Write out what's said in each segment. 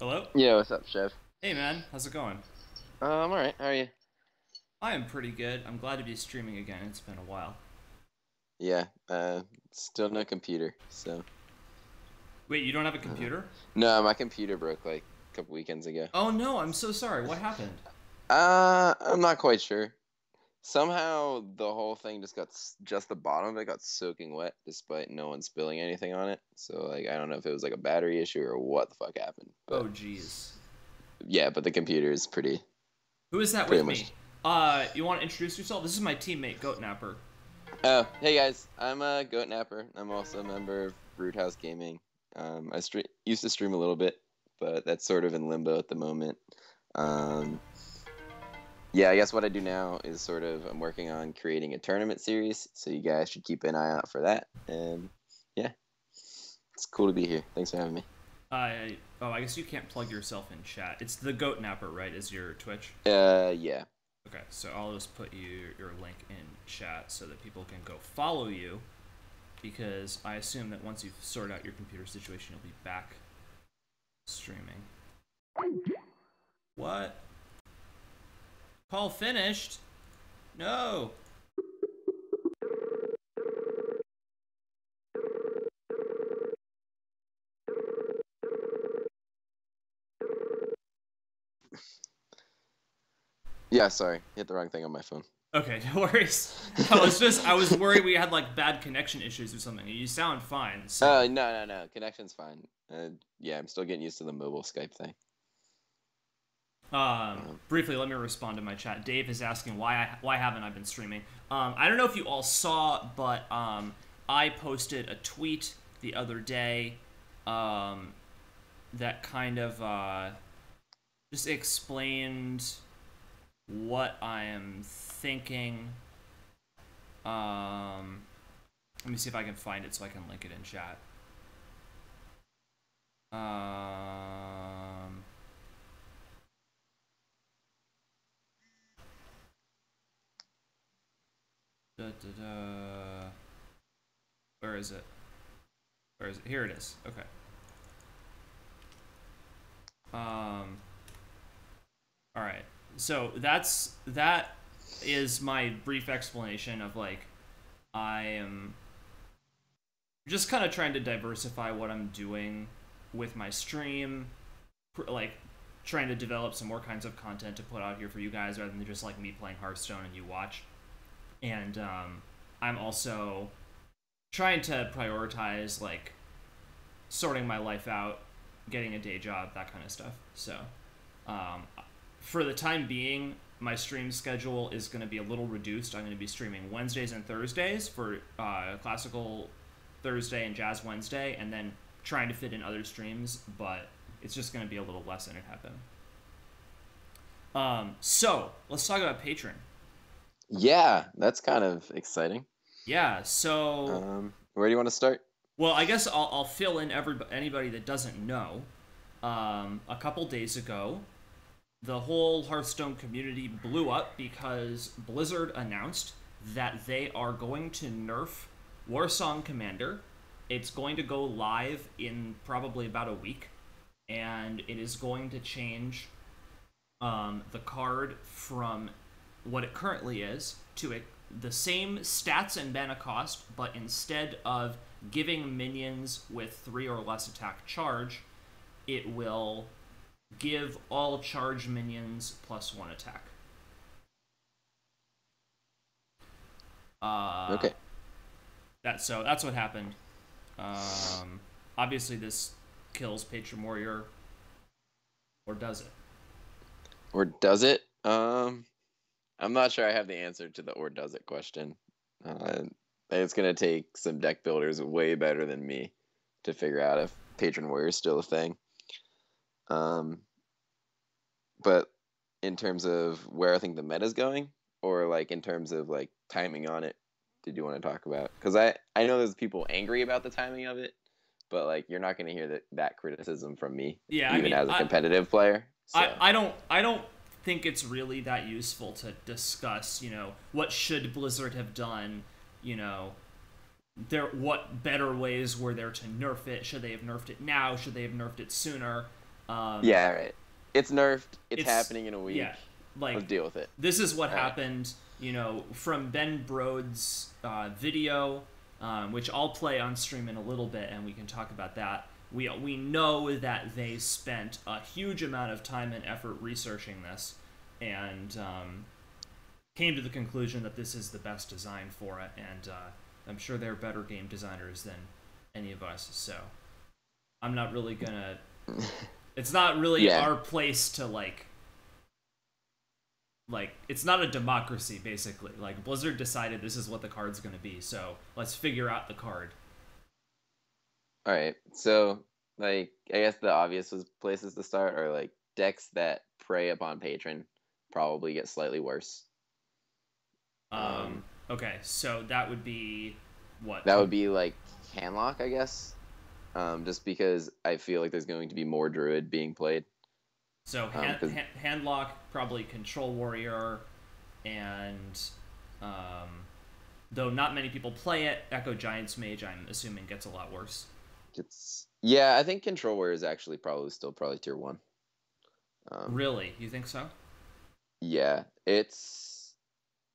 Hello? Yeah, what's up, Chef? Hey man, how's it going? I'm alright. How are you? I am pretty good. I'm glad to be streaming again. It's been a while. Yeah, still no computer, so. Wait, you don't have a Uh, computer? no, my computer broke like a couple weekends ago. Oh no, I'm so sorry. What happened? I'm not quite sure. Somehow the whole thing just just the bottom of it got soaking wet, despite no one spilling anything on it. So like, I don't know if it was like a battery issue or what the fuck happened, Oh but jeez. yeah, but the computer is Who is that pretty with much. me? You want to introduce yourself? This is my teammate, Goat Napper. Oh, hey guys, I'm a Goat Napper. I'm also a member of Rudehouse Gaming. I used to stream a little bit, but that's sort of in limbo at the moment. Um, yeah, I guess what I do now is I'm working on creating a tournament series, so you guys should keep an eye out for that. And yeah, it's cool to be here. Thanks for having me. I guess you can't plug yourself in chat. It's the Goat Napper, right? Is your Twitch? Yeah. Okay, so I'll just put your link in chat so that people can go follow you. Because I assume that once you've sorted out your computer situation, you'll be back streaming. What? Call finished? No. Yeah, sorry, hit the wrong thing on my phone. Okay, no worries. I was worried we had like bad connection issues or something. You sound fine. So No, connection's fine. Yeah, I'm still getting used to the mobile Skype thing. briefly, let me respond to my chat. Dave is asking why haven't I been streaming? I don't know if you all saw, but I posted a tweet the other day that kind of just explained what I am thinking. Let me see if I can find it so I can link it in chat. Da, da, da. Where is it? Where is it? Here it is. Okay. All right. So that is my brief explanation of like I am just kind of trying to diversify what I'm doing with my stream, like trying to develop some more kinds of content to put out here for you guys rather than just like me playing Hearthstone and you watch. And I'm also trying to prioritize like sorting my life out, getting a day job, that kind of stuff. So um, for the time being, my stream schedule is going to be a little reduced. I'm going to be streaming Wednesdays and Thursdays for classical Thursday and jazz Wednesday, and then trying to fit in other streams, but it's just going to be a little less than it had been. So let's talk about Patreon. Yeah, that's kind of exciting. Yeah, so Where do you want to start? well, I guess I'll fill in anybody that doesn't know. A couple days ago, the whole Hearthstone community blew up because Blizzard announced that they are going to nerf Warsong Commander. It's going to go live in probably about a week, and it is going to change the card from what it currently is to the same stats and mana cost, but instead of giving minions with 3 or less attack charge, it will give all charge minions +1 attack. Okay. That's what happened. Obviously, this kills Patron Warrior, or does it? Or does it? I'm not sure I have the answer to the or does it question. It's gonna take some deck builders way better than me to figure out if Patron Warrior is still a thing. But in terms of where I think the meta's going, or like in terms of like timing on it, did you want to talk about? Because I know there's people angry about the timing of it, but like you're not gonna hear that criticism from me, Yeah, I even mean, as a competitive player. So I don't think it's really that useful to discuss. What should Blizzard have done? What better ways were there to nerf it? Should they have nerfed it now? Should they have nerfed it sooner? Yeah, right. It's nerfed. It's It's happening in a week. yeah, like Let's deal with it. this is what All right. happened. From Ben Brode's video, which I'll play on stream in a little bit, and we can talk about that. We know that they spent a huge amount of time and effort researching this, and came to the conclusion that this is the best design for it. And I'm sure they're better game designers than any of us. So I'm not really gonna. It's not really our place to like it's not a democracy basically. Like Blizzard decided this is what the card's going to be, so let's figure out the card. All right. So, like, I guess the obvious places to start are like decks that prey upon patron probably get slightly worse. Okay, so that would be what? That would be like Handlock, I guess. Just because I feel like there's going to be more Druid being played. So Handlock, probably Control Warrior, and though not many people play it, Echo Giant's Mage, I'm assuming, gets a lot worse. Yeah, I think Control Warrior is actually probably tier 1. Really? You think so? Yeah, it's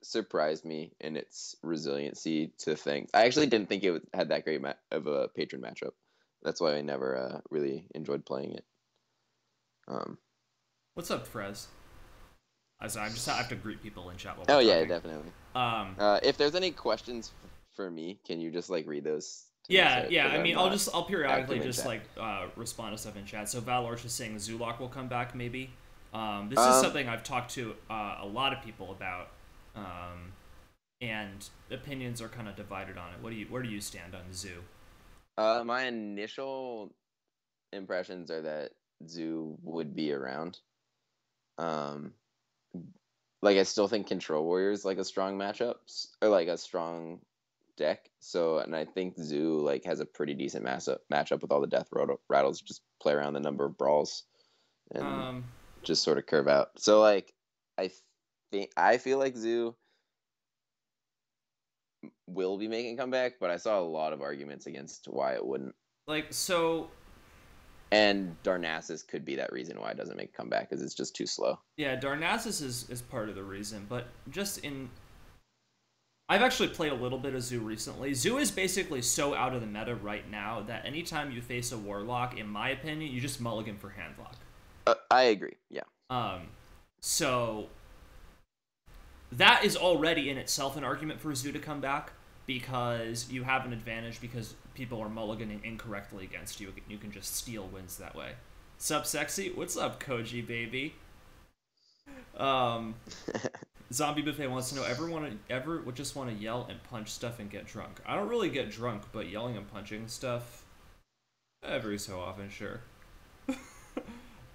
surprised me in its resiliency to things. I actually didn't think it had that great of a patron matchup. That's why I never really enjoyed playing it. What's up, Frez? I just have to greet people in chat. Oh yeah, definitely. If there's any questions for me, can you just like read those? Yeah. I mean, I'll periodically just like respond to stuff in chat. So Valorch is saying Zulok will come back, maybe. This is something I've talked to a lot of people about, and opinions are kind of divided on it. Where do you stand on Zoo? My initial impressions are that Zoo would be around. Like I still think Control Warrior is like a strong matchup or like a strong deck. So, and I think Zoo like has a pretty decent matchup with all the death rattles. Just play around the number of brawls and just sort of curve out. So like I feel like Zoo will be making a comeback, but I saw a lot of arguments against why it wouldn't. Like so. And Darnassus could be that reason why it doesn't make a comeback, because it's just too slow. Yeah, Darnassus is part of the reason, but just in... I've actually played a little bit of Zoo recently. Zoo is basically so out of the meta right now that anytime you face a Warlock, in my opinion, you just mulligan for Handlock. I agree, yeah. So... that is already in itself an argument for Zoo to come back, because you have an advantage because people are mulliganing incorrectly against you. You can just steal wins that way. Sup, sexy? What's up, Koji, baby? Zombie Buffet wants to know, ever would just want to yell and punch stuff and get drunk? I don't really get drunk, but yelling and punching stuff, every so often, sure.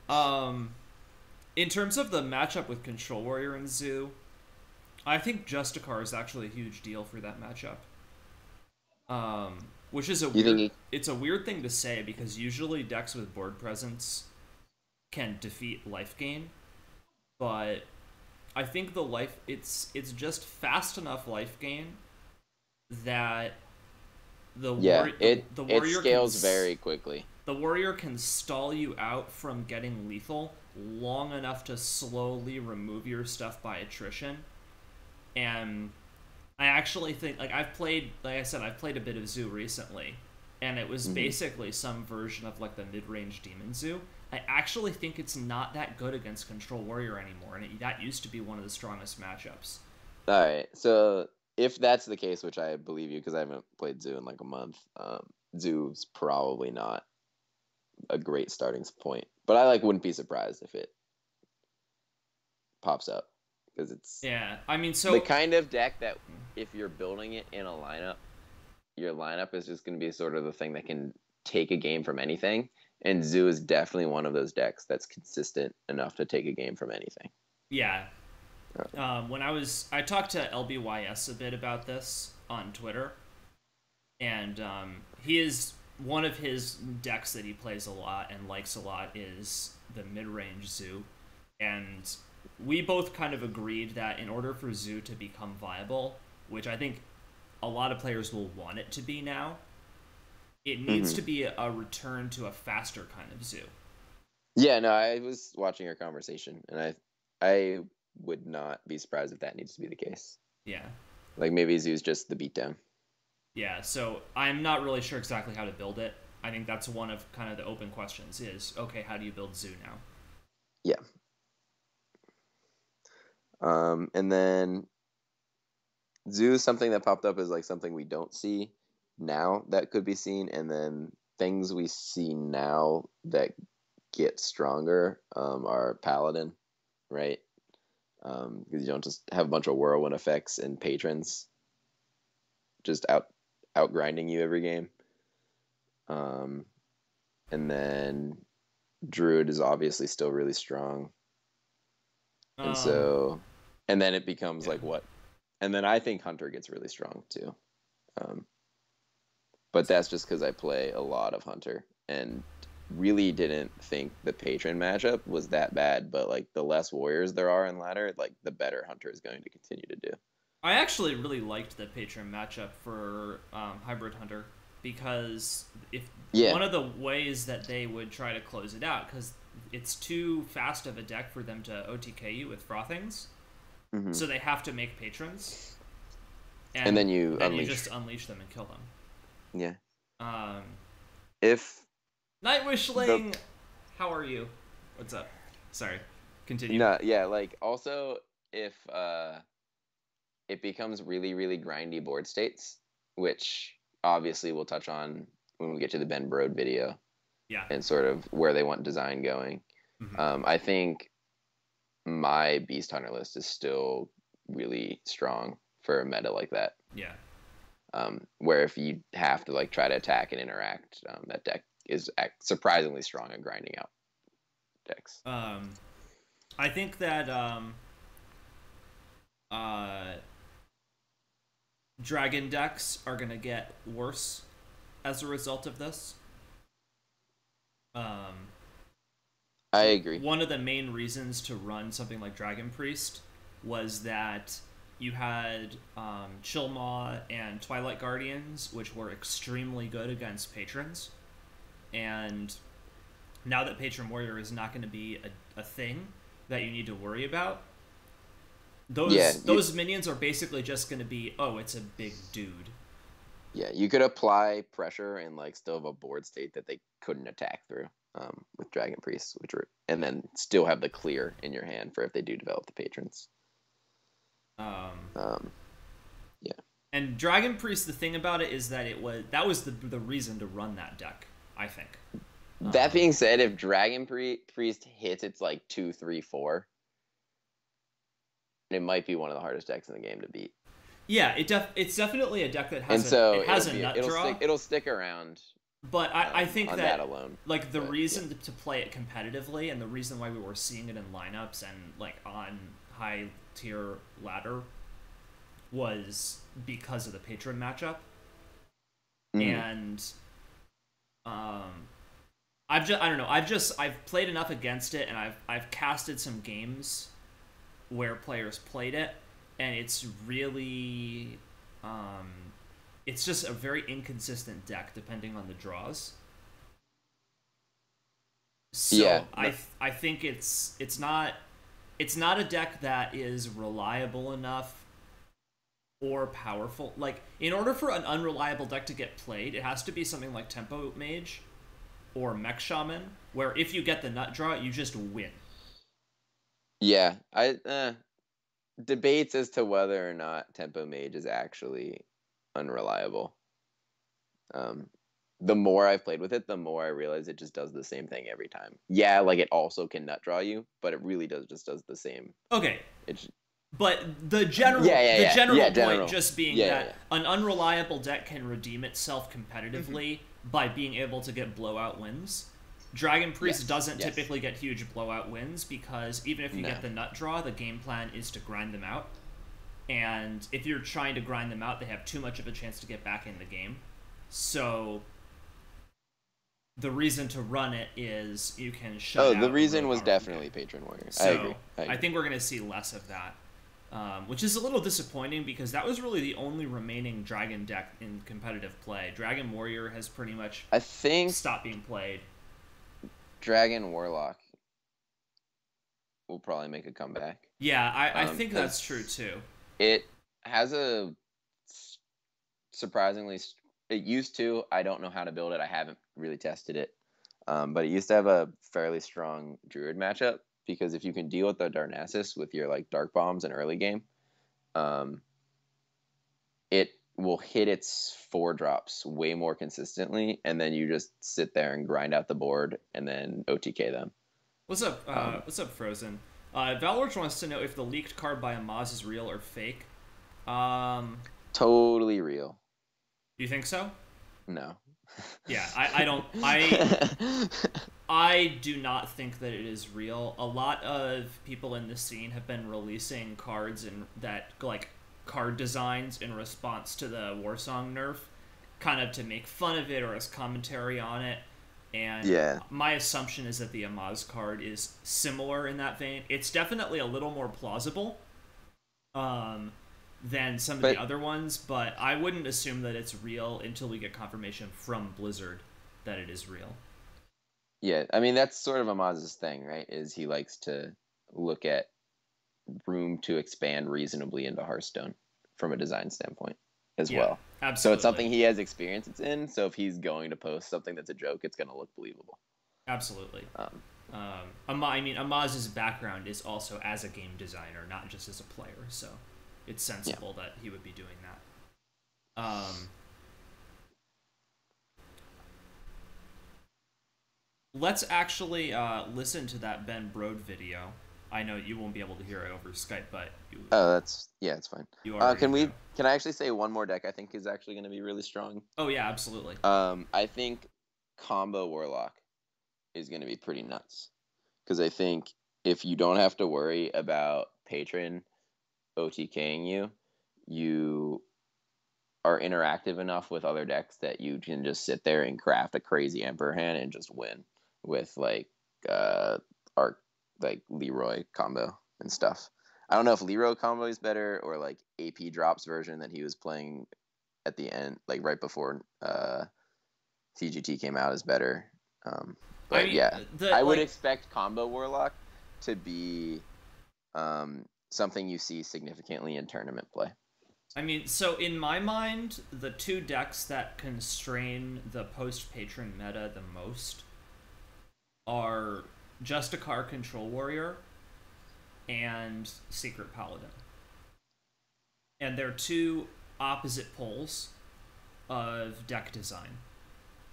In terms of the matchup with Control Warrior and Zoo, I think Justicar is actually a huge deal for that matchup. Which is it's a weird thing to say, because usually decks with board presence can defeat life gain, but I think it's just fast enough life gain that it scales very quickly. The warrior can stall you out from getting lethal long enough to slowly remove your stuff by attrition. And I actually think, like I said, I've played a bit of Zoo recently, and it was basically some version of like the mid-range Demon Zoo. I actually think it's not that good against Control Warrior anymore, and that used to be one of the strongest matchups. Alright, so if that's the case, which I believe you because I haven't played Zoo in like a month, Zoo's probably not a great starting point. But I wouldn't be surprised if it pops up. Because it's the kind of deck that if you're building it in a lineup, your lineup is just going to be sort of the thing that can take a game from anything, and Zoo is definitely one of those decks that's consistent enough to take a game from anything. Yeah. When I talked to LBYS a bit about this on Twitter, and one of his decks that he plays a lot and likes a lot is the mid-range Zoo, and we both kind of agreed that in order for Zoo to become viable, which I think a lot of players will want it to be now, it needs to be a return to a faster kind of Zoo. Yeah, no, I was watching our conversation, and I would not be surprised if that needs to be the case. Yeah. Like maybe Zoo's just the beatdown. Yeah, so I'm not really sure exactly how to build it. I think that's one of kind of the open questions is, okay, how do you build Zoo now? Yeah. And then Zoo is something that popped up as like something we don't see now that could be seen, and then things we see now that get stronger are Paladin, right? Because you don't just have a bunch of whirlwind effects and patrons just out grinding you every game. And then Druid is obviously still really strong, and and then it becomes like what, and then I think Hunter gets really strong too, but that's just because I play a lot of Hunter and really didn't think the patron matchup was that bad, but like the less warriors there are in ladder, like the better Hunter is going to continue to do. I actually really liked the patron matchup for Hybrid Hunter because one of the ways that they would try to close it out, because it's too fast of a deck for them to OTK you with Frothings, so they have to make patrons, and then you just unleash them and kill them. Yeah. If Nightwishling, how are you? What's up? Sorry, continue. No, yeah, like also if it becomes really, really grindy board states, which obviously we'll touch on when we get to the Ben Brode video. Yeah. And sort of where they want design going. I think my Beast Hunter list is still really strong for a meta like that. Yeah. Where if you have to like try to attack and interact, that deck is surprisingly strong at grinding out decks. I think that dragon decks are gonna get worse as a result of this. I agree. One of the main reasons to run something like Dragon Priest was that you had Chillmaw and Twilight Guardians, which were extremely good against patrons, and now that Patron Warrior is not going to be a thing that you need to worry about, those minions are basically just going to be, oh, it's a big dude. Yeah, you could apply pressure and like still have a board state that they couldn't attack through with Dragon Priests, and then still have the clear in your hand for if they do develop the patrons. Yeah. And Dragon Priest, the thing about it is that that was the reason to run that deck, I think. That being said, if Dragon Priest hits its like 2, 3, 4, it might be one of the hardest decks in the game to beat. Yeah, it's definitely a deck that has a nut draw. It'll stick around. But I think that alone, like the reason to play it competitively and the reason why we were seeing it in lineups and like on high tier ladder was because of the patron matchup. And I've played enough against it, and I've casted some games where players played it, and it's really it's just a very inconsistent deck depending on the draws. So yeah, I think it's not a deck that is reliable enough or powerful. Like, in order for an unreliable deck to get played, it has to be something like Tempo Mage or Mech Shaman, where if you get the nut draw, you just win. Yeah, debates as to whether or not Tempo Mage is actually unreliable. The more I've played with it, the more I realize it just does the same thing every time. Yeah, like it also can nut draw you, but it really does the same. Okay. But the general point just being that an unreliable deck can redeem itself competitively by being able to get blowout wins. Dragon Priest doesn't typically get huge blowout wins because even if you get the nut draw, the game plan is to grind them out. And if you're trying to grind them out, they have too much of a chance to get back in the game. So the reason to run it is you can shut out. Oh, the reason was definitely Patron Warrior. So I agree. I think we're going to see less of that. Which is a little disappointing because that was really the only remaining Dragon deck in competitive play. Dragon Warrior has pretty much stopped being played. Dragon Warlock will probably make a comeback. Yeah, I think that's true too. It has a surprisingly. It used to. I don't know how to build it. I haven't really tested it. But it used to have a fairly strong Druid matchup because if you can deal with the Darnassus with your like Dark Bombs in early game, it will hit its 4-drops way more consistently, and then you just sit there and grind out the board and then OTK them. What's up? What's up, Frozen? Valorch wants to know if the leaked card by Amaz is real or fake. Totally real. You think so? No. Yeah, I don't. I do not think that it is real. A lot of people in the scene have been releasing cards and that like card designs in response to the Warsong Nerf, kind of to make fun of it or as commentary on it. And my assumption is that the Amaz card is similar in that vein. It's definitely a little more plausible than some of the other ones, but I wouldn't assume that it's real until we get confirmation from Blizzard that it is real. Yeah, I mean, that's sort of Amaz's thing, right? Is he likes to look at room to expand reasonably into Hearthstone from a design standpoint as well. Absolutely. So it's something he has experience in, so if he's going to post something that's a joke, it's going to look believable. Absolutely. I mean, Amaz's background is also as a game designer, not just as a player, so it's sensible that he would be doing that. Let's actually listen to that Ben Brode video. I know you won't be able to hear it over Skype, but it's fine. Can I actually say one more deck I think is actually going to be really strong? Oh yeah, absolutely. I think Combo Warlock is going to be pretty nuts because I think if you don't have to worry about Patron OTKing you, you are interactive enough with other decks that you can just sit there and craft a crazy Emperor hand and just win with like Leroy combo and stuff. I don't know if Leroy combo is better or like AP drops version that he was playing at the end, like right before CGT came out, is better. But I would expect Combo Warlock to be something you see significantly in tournament play. I mean, so in my mind, the two decks that constrain the post-Patron meta the most are Justicar Control Warrior and Secret Paladin. And they're two opposite poles of deck design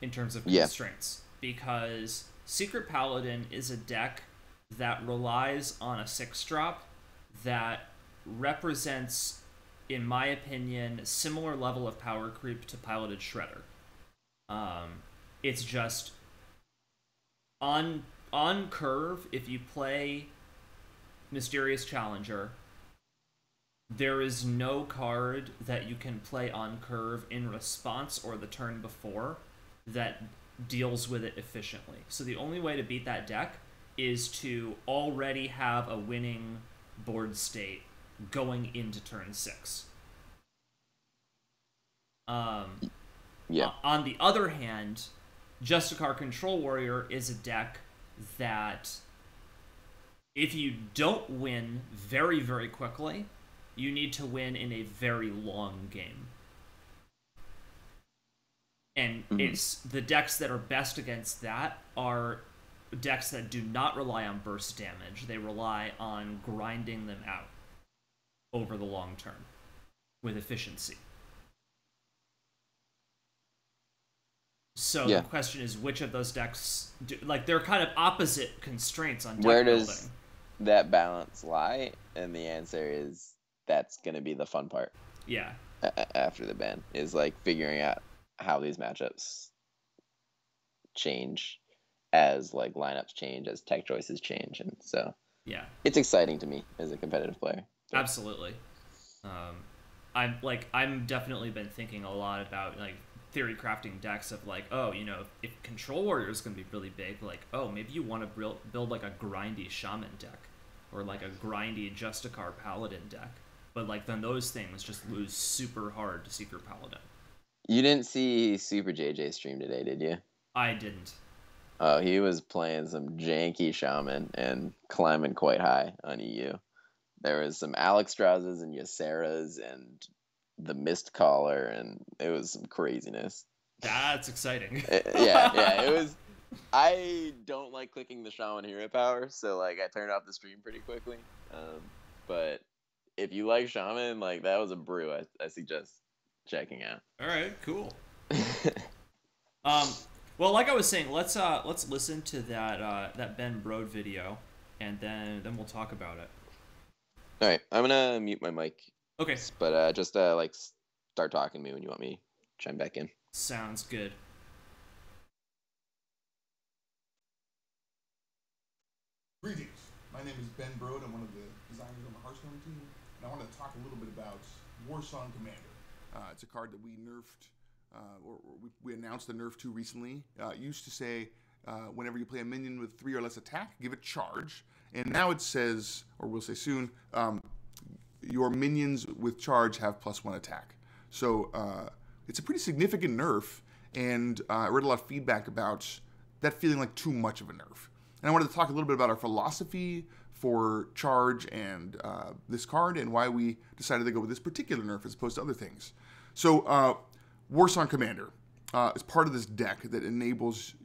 in terms of constraints. Because Secret Paladin is a deck that relies on a 6-drop that represents, in my opinion, similar level of power creep to Piloted Shredder. It's just on curve, if you play Mysterious Challenger, there is no card that you can play on curve in response or the turn before that deals with it efficiently. So the only way to beat that deck is to already have a winning board state going into turn 6. On the other hand, Justicar Control Warrior is a deck that if you don't win very, very quickly, you need to win in a very long game. And it's the decks that are best against that are decks that do not rely on burst damage. They rely on grinding them out over the long term with efficiency. So the question is, which of those decks do, like, they're kind of opposite constraints on deck building. Where does that balance lie? And the answer is that's going to be the fun part. Yeah. After the ban is like figuring out how these matchups change as like lineups change, as tech choices change, and so it's exciting to me as a competitive player. Absolutely. I'm definitely been thinking a lot about like theory crafting decks of like, oh, you know, if Control Warrior is going to be really big, like, oh, maybe you want to build like a grindy Shaman deck or like a grindy Justicar Paladin deck, but like then those things just lose super hard to Secret Paladin. You didn't see Super JJ stream today, did you? I didn't. Oh, he was playing some janky shaman and climbing quite high on EU. There was some Alexstrasses and Yaceras and the Mist Caller, and it was some craziness. That's exciting. Yeah, it was. I don't like clicking the shaman hero power, so like I turned off the stream pretty quickly. But if you like shaman, like that was a brew I suggest checking out. All right, cool. Well, like I was saying, let's listen to that Ben Brode video, and then we'll talk about it. All right, I'm gonna mute my mic. Okay. But just like start talking to me when you want me to chime back in. Sounds good. Greetings. My name is Ben Brode. I'm one of the designers on the Hearthstone team, and I want to talk a little bit about Warsong Commander. It's a card that we nerfed, we announced the nerf to recently. It used to say, whenever you play a minion with 3 or less attack, give it charge. And now it says, or we'll say soon, your minions with charge have +1 attack. So it's a pretty significant nerf, and I read a lot of feedback about that feeling like too much of a nerf. And I wanted to talk a little bit about our philosophy for charge and this card, and why we decided to go with this particular nerf as opposed to other things. So Warsong Commander is part of this deck that enables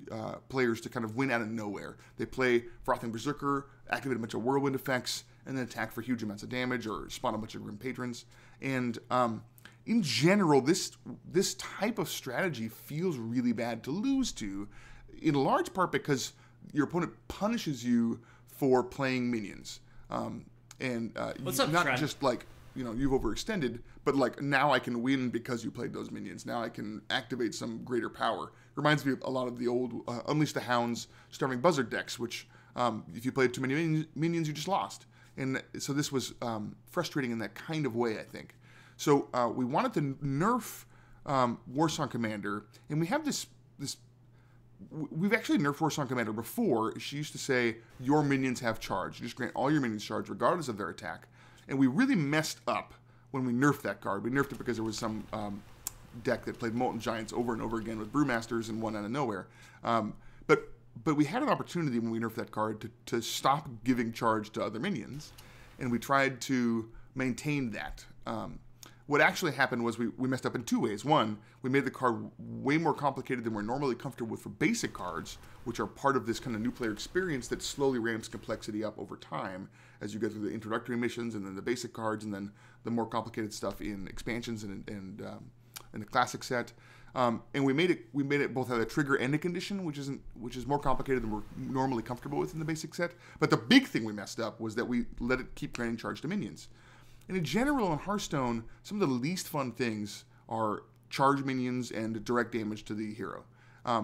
players to kind of win out of nowhere. They play Frothing Berserker, activate a bunch of whirlwind effects, and then attack for huge amounts of damage or spawn a bunch of Grim Patrons. And in general, this type of strategy feels really bad to lose to, in large part because your opponent punishes you for playing minions. What's up, not Trent? just like, you've overextended, but like now I can win because you played those minions. Now I can activate some greater power. Reminds me of a lot of the old Unleash the Hounds, Starving Buzzard decks, which if you played too many minions, you just lost. And so this was frustrating in that kind of way, I think. So we wanted to nerf Warsong Commander, and we have this. We've actually nerfed Warsong Commander before. She used to say, your minions have charge. You just grant all your minions charge regardless of their attack. And we really messed up when we nerfed that card. We nerfed it because there was some deck that played Molten Giants over and over again with Brewmasters and won out of nowhere. But we had an opportunity when we nerfed that card to stop giving charge to other minions. And we tried to maintain that. What actually happened was we messed up in 2 ways. One, we made the card way more complicated than we're normally comfortable with for basic cards, which are part of this kind of new player experience that slowly ramps complexity up over time as you go through the introductory missions and then the basic cards and then the more complicated stuff in expansions and the classic set. And we made it both have a trigger and a condition, which is more complicated than we're normally comfortable with in the basic set. But the big thing we messed up was that we let it keep granting charge to minions. And in general, in Hearthstone, some of the least fun things are charge minions and direct damage to the hero.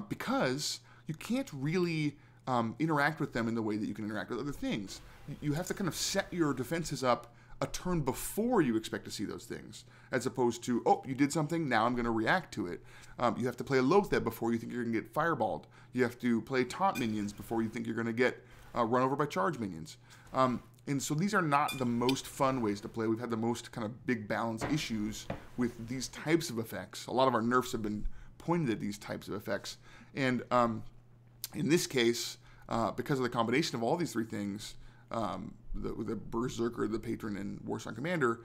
Because you can't really interact with them in the way that you can interact with other things. You have to kind of set your defenses up a turn before you expect to see those things, as opposed to, oh, you did something, now I'm going to react to it. You have to play a Loatheb before you think you're going to get fireballed. You have to play taunt minions before you think you're going to get run over by charge minions. And so these are not the most fun ways to play. We've had the most kind of big balance issues with these types of effects. A lot of our nerfs have been pointed at these types of effects. And in this case, because of the combination of all these 3 things, the Berserker, the Patron, and Warsong Commander,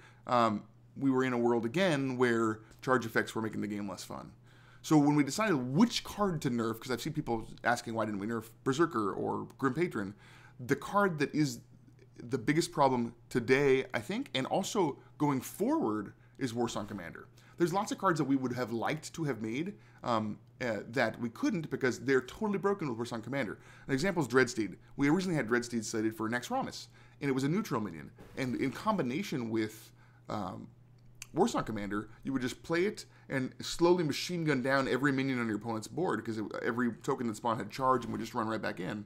we were in a world again where charge effects were making the game less fun. So when we decided which card to nerf, because I've seen people asking why didn't we nerf Berserker or Grim Patron, the card that is the biggest problem today, I think, and also going forward, is Warsong Commander. There's lots of cards that we would have liked to have made that we couldn't because they're totally broken with Warsong Commander. An example is Dreadsteed. We originally had Dreadsteed slated for Nex Ramus, and it was a neutral minion. And in combination with Warsong Commander, you would just play it and slowly machine gun down every minion on your opponent's board because every token that spawned had charge and would just run right back in.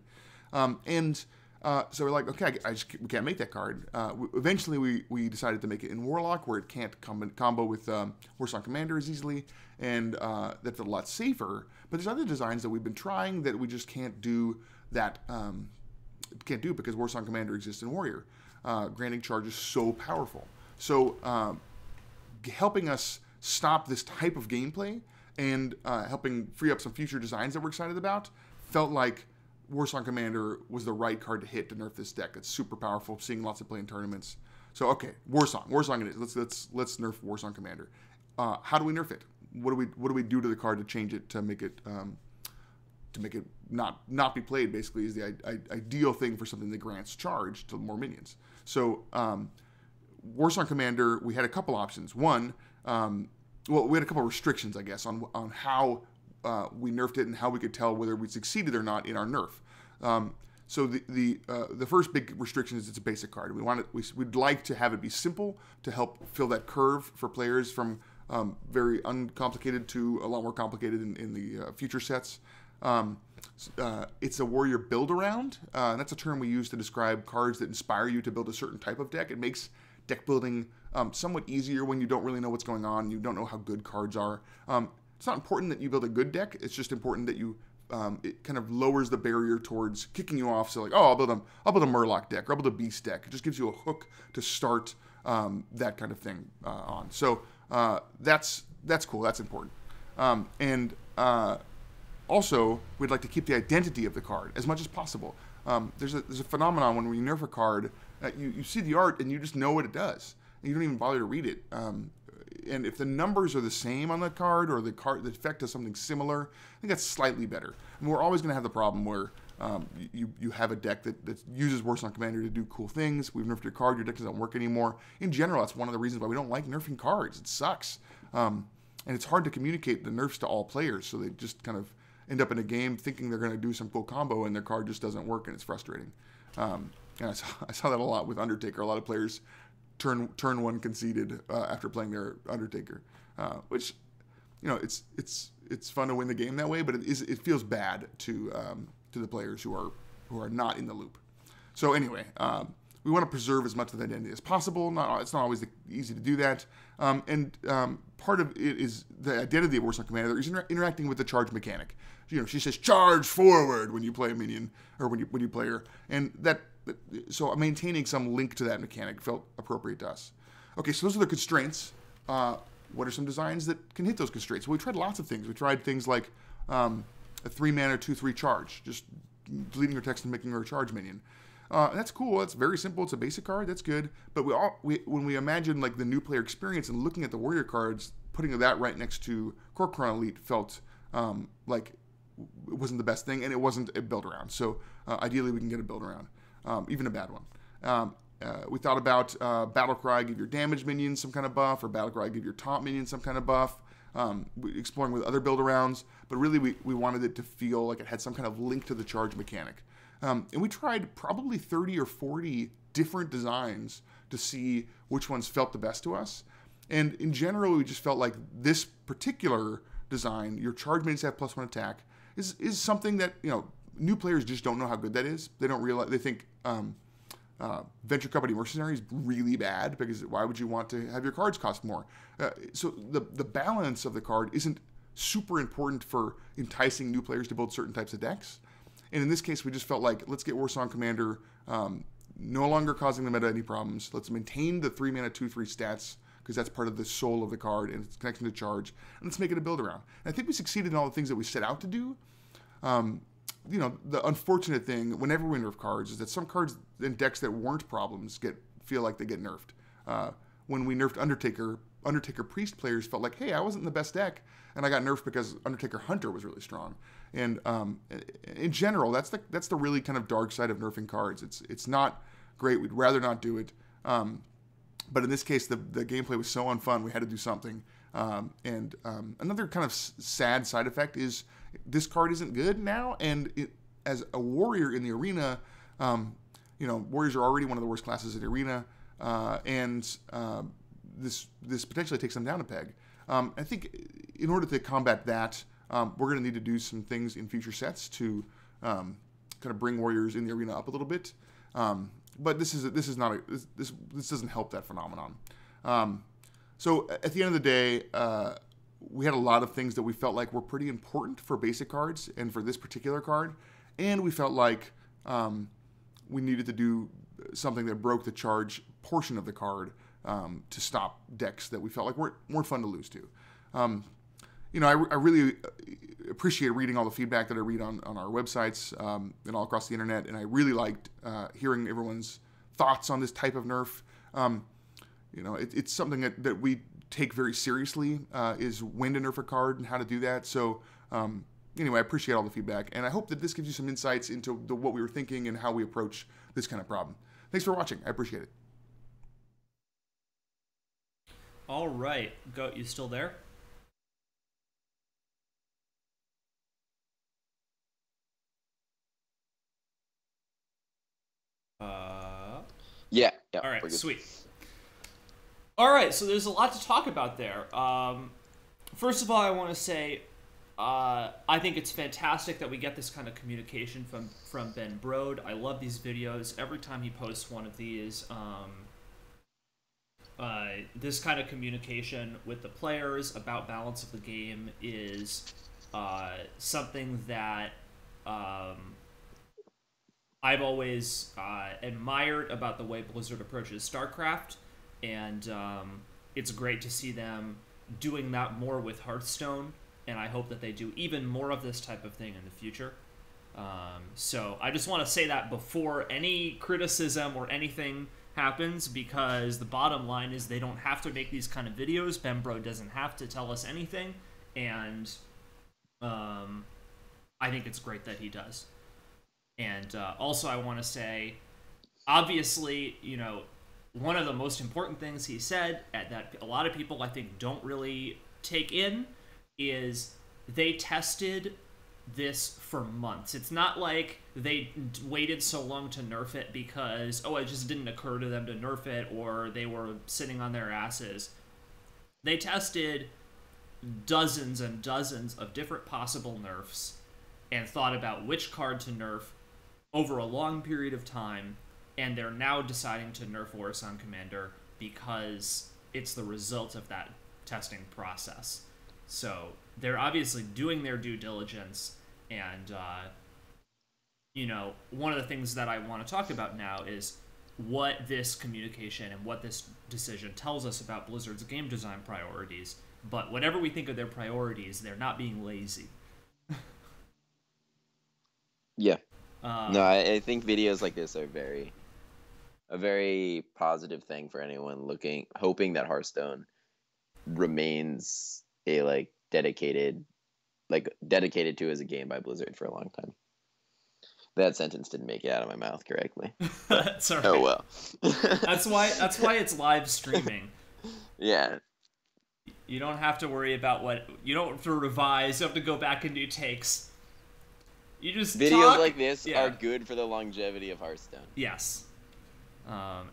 So we're like, okay, we can't make that card. Eventually, we decided to make it in Warlock, where it can't combo with Warsong Commander as easily, and that's a lot safer. But there's other designs that we've been trying that we just can't do that. Can't do because Warsong Commander exists in Warrior. Granting charge is so powerful. So helping us stop this type of gameplay and helping free up some future designs that we're excited about felt like Warsong Commander was the right card to hit to nerf this deck. It's super powerful. Seeing lots of play in tournaments. So okay, Warsong it is. Let's nerf Warsong Commander. How do we nerf it? What do we do to the card to change it to make it not be played? Basically, is the ideal thing for something that grants charge to more minions. So Warsong Commander, we had a couple options. One, we had a couple restrictions, I guess, on how we nerfed it and how we could tell whether we succeeded or not in our nerf. So the first big restriction is it's a basic card. We'd like to have it be simple to help fill that curve for players from very uncomplicated to a lot more complicated in the future sets. It's a warrior build around. That's a term we use to describe cards that inspire you to build a certain type of deck. It makes deck building somewhat easier when you don't really know what's going on. You don't know how good cards are. It's not important that you build a good deck. It's just important that you it kind of lowers the barrier towards kicking you off. So like, oh, I'll build a Murloc deck or I'll build a Beast deck. It just gives you a hook to start that kind of thing on. So that's cool. That's important. Also, we'd like to keep the identity of the card as much as possible. There's a phenomenon when we nerf a card, you see the art and you just know what it does. And you don't even bother to read it. And if the numbers are the same on the card or the effect does something similar, I think that's slightly better. I mean, we're always going to have the problem where you have a deck that uses Warsong Commander to do cool things. We've nerfed your card, your deck doesn't work anymore. In general, that's one of the reasons why we don't like nerfing cards. It sucks. And it's hard to communicate the nerfs to all players, so they just kind of end up in a game thinking they're going to do some cool combo and their card just doesn't work and it's frustrating. And I saw that a lot with Undertaker. A lot of players turn one conceded after playing their Undertaker, which, it's fun to win the game that way, but it feels bad to the players who are not in the loop. So anyway, we want to preserve as much of the identity as possible. It's not always easy to do that. Part of it is the identity of Warsong Commander is interacting with the charge mechanic. She says charge forward when you play a minion or when you play her, and so maintaining some link to that mechanic felt appropriate to us. Okay, so those are the constraints. What are some designs that can hit those constraints? Well, we tried lots of things. We tried things like a 3-mana 2/3 charge, just deleting her text and making her a charge minion. And that's cool. That's very simple. It's a basic card. That's good. But when we imagine like the new player experience and looking at the warrior cards, putting that right next to Kor'kron Elite felt like it wasn't the best thing, and it wasn't a build around. So ideally, we can get a build around, even a bad one. We thought about Battlecry, give your damage minions some kind of buff, or Battlecry, give your taunt minions some kind of buff. Exploring with other build arounds, but really we wanted it to feel like it had some kind of link to the charge mechanic. And we tried probably 30 or 40 different designs to see which ones felt the best to us. And in general, we just felt like this particular design, your charge minions have +1 attack, is something that new players just don't know how good that is. They don't realize. They think Venture Company Mercenary is really bad because why would you want to have your cards cost more? So the balance of the card isn't super important for enticing new players to build certain types of decks. And in this case, we just felt like, let's get Warsong Commander no longer causing the meta any problems. Let's maintain the 3-mana 2/3 stats because that's part of the soul of the card and it's connecting to charge. And let's make it a build around. And I think we succeeded in all the things that we set out to do. The unfortunate thing whenever we nerf cards is that some cards in decks that weren't problems feel like they get nerfed. When we nerfed Undertaker Priest players felt like, hey, I wasn't in the best deck, and I got nerfed because Undertaker Hunter was really strong. And in general, that's the really kind of dark side of nerfing cards. It's not great. We'd rather not do it. But in this case, the gameplay was so unfun, we had to do something. Another kind of sad side effect is this card isn't good now, and as a warrior in the arena, warriors are already one of the worst classes in the arena, and this potentially takes them down a peg. I think in order to combat that, we're going to need to do some things in future sets to kind of bring warriors in the arena up a little bit. But this doesn't help that phenomenon. So at the end of the day, we had a lot of things that we felt like were pretty important for basic cards and for this particular card, and we felt like we needed to do something that broke the charge portion of the card to stop decks that we felt like weren't fun to lose to. you know, I really appreciate reading all the feedback that I read on our websites and all across the internet, and I really liked hearing everyone's thoughts on this type of nerf. You know, it's something that we take very seriously, is when to nerf a card and how to do that. So anyway, I appreciate all the feedback, and I hope that this gives you some insights into what we were thinking and how we approach this kind of problem. Thanks for watching. I appreciate it. All right, Goat, you still there? Yeah. All right, we're good. sweet. All right, so there's a lot to talk about there. First of all, I want to say I think it's fantastic that we get this kind of communication from Ben Brode. I love these videos. Every time he posts one of these, this kind of communication with the players about balance of the game is something that I've always admired about the way Blizzard approaches StarCraft, and it's great to see them doing that more with Hearthstone, and I hope that they do even more of this type of thing in the future. So I just want to say that before any criticism or anything happens, because the bottom line is they don't have to make these kind of videos. Bembro doesn't have to tell us anything, and I think it's great that he does. And also I want to say, obviously, you know, one of the most important things he said that a lot of people I think don't really take in is they tested this for months. It's not like they waited so long to nerf it because, oh, it just didn't occur to them to nerf it, or they were sitting on their asses. They tested dozens and dozens of different possible nerfs and thought about which card to nerf over a long period of time, and they're now deciding to nerf Warsong Commander because it's the result of that testing process. So they're obviously doing their due diligence, and you know, one of the things that I want to talk about now is what this communication and what this decision tells us about Blizzard's game design priorities. But whatever we think of their priorities, they're not being lazy. Yeah. No, I think videos like this are a very positive thing for anyone hoping that Hearthstone remains a dedicated to as a game by Blizzard for a long time. That sentence didn't make it out of my mouth correctly. That's all right. Oh well. That's why it's live streaming. Yeah. You don't have to worry about you don't have to revise. You have to go back and do takes. You just videos talk. like this are good for the longevity of Hearthstone. Yes.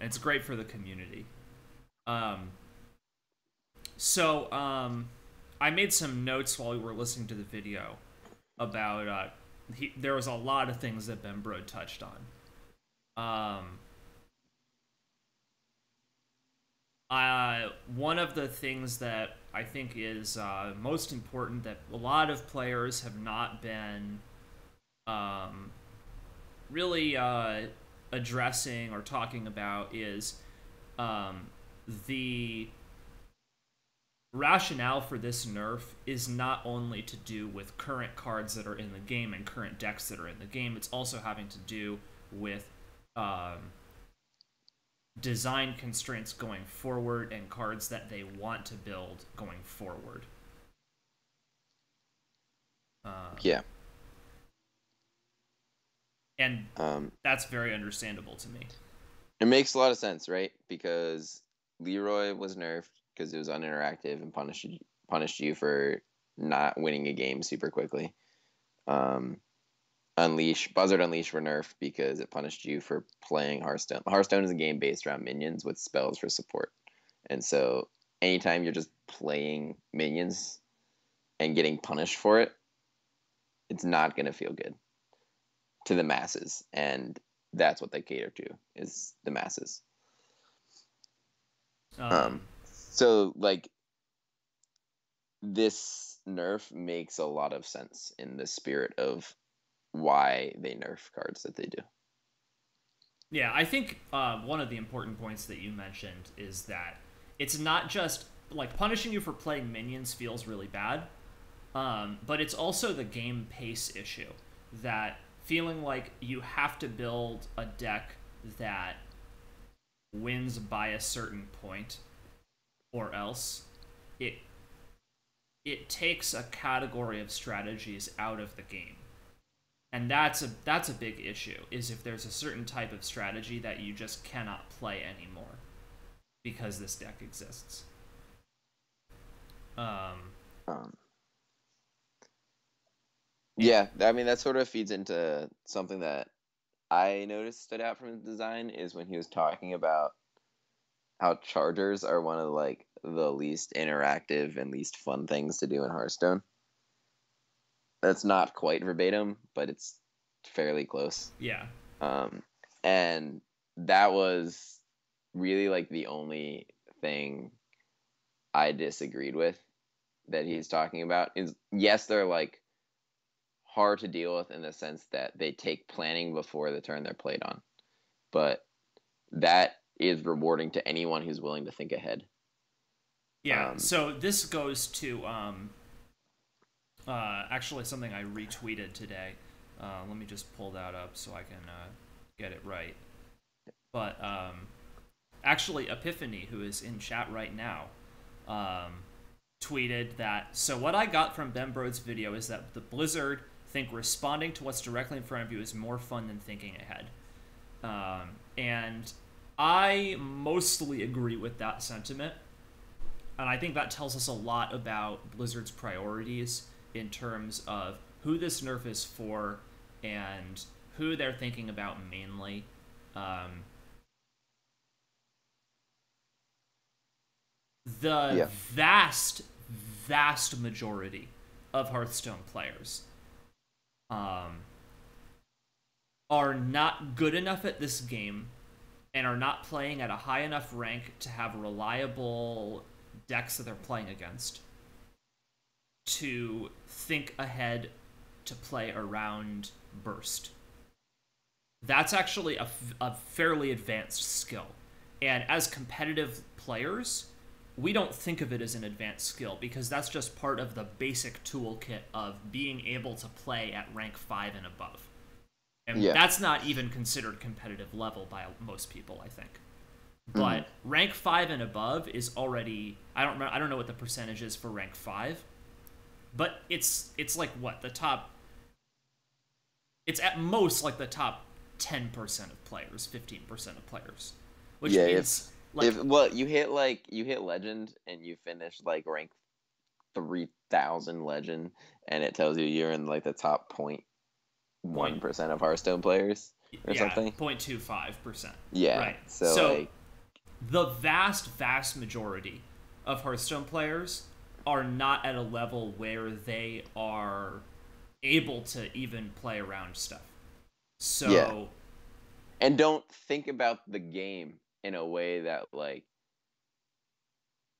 It's great for the community. So I made some notes while we were listening to the video about there was a lot of things that Ben Brode touched on. One of the things that I think is most important that a lot of players have not been really addressing or talking about is the rationale for this nerf is not only to do with current cards that are in the game and current decks that are in the game, it's also having to do with design constraints going forward and cards that they want to build going forward. Yeah. And that's very understandable to me. It makes a lot of sense, right? Because Leroy was nerfed because it was uninteractive and punished you for not winning a game super quickly. Buzzard Unleash were nerfed because it punished you for playing Hearthstone. Hearthstone is a game based around minions with spells for support. And so anytime you're just playing minions and getting punished for it, it's not going to feel good to the masses. And that's what they cater to, is the masses. So, this nerf makes a lot of sense in the spirit of why they nerf cards that they do. Yeah, I think one of the important points that you mentioned is that it's not just, punishing you for playing minions feels really bad, But it's also the game pace issue, that feeling like you have to build a deck that wins by a certain point, or else it takes a category of strategies out of the game. And that's a big issue, is if there's a certain type of strategy that you just cannot play anymore because this deck exists. Yeah, I mean that sort of feeds into something that I noticed stood out from his design, is when he was talking about how chargers are one of like the least interactive and least fun things to do in Hearthstone. That's not quite verbatim, but it's fairly close. Yeah. And that was really like the only thing I disagreed with that he's talking about. Is yes, they're like hard to deal with in the sense that they take planning before the turn they're played on, but that is rewarding to anyone who's willing to think ahead. Yeah. So this goes to actually something I retweeted today. Let me just pull that up so I can get it right. But actually, Epiphany, who is in chat right now, tweeted that, so what I got from Ben Brode's video is that the Blizzard think responding to what's directly in front of you is more fun than thinking ahead. And I mostly agree with that sentiment. And I think that tells us a lot about Blizzard's priorities in terms of who this nerf is for and who they're thinking about mainly. The vast majority of Hearthstone players are not good enough at this game and are not playing at a high enough rank to have reliable decks that they're playing against to think ahead to play around burst. That's actually a fairly advanced skill. And as competitive players, we don't think of it as an advanced skill because that's just part of the basic toolkit of being able to play at rank 5 and above. And that's not even considered competitive level by most people, I think. But rank 5 and above is already, I don't know what the percentage is for rank 5, but it's like what, the top, it's at most like the top 10% of players, 15% of players. Which means if you hit legend and you finish like rank 3000 legend and it tells you you're in like the top 0.1% of Hearthstone players or something. 0.25%. Yeah. Right. So like, the vast majority of Hearthstone players are not at a level where they are able to even play around stuff. So and don't think about the game in a way that like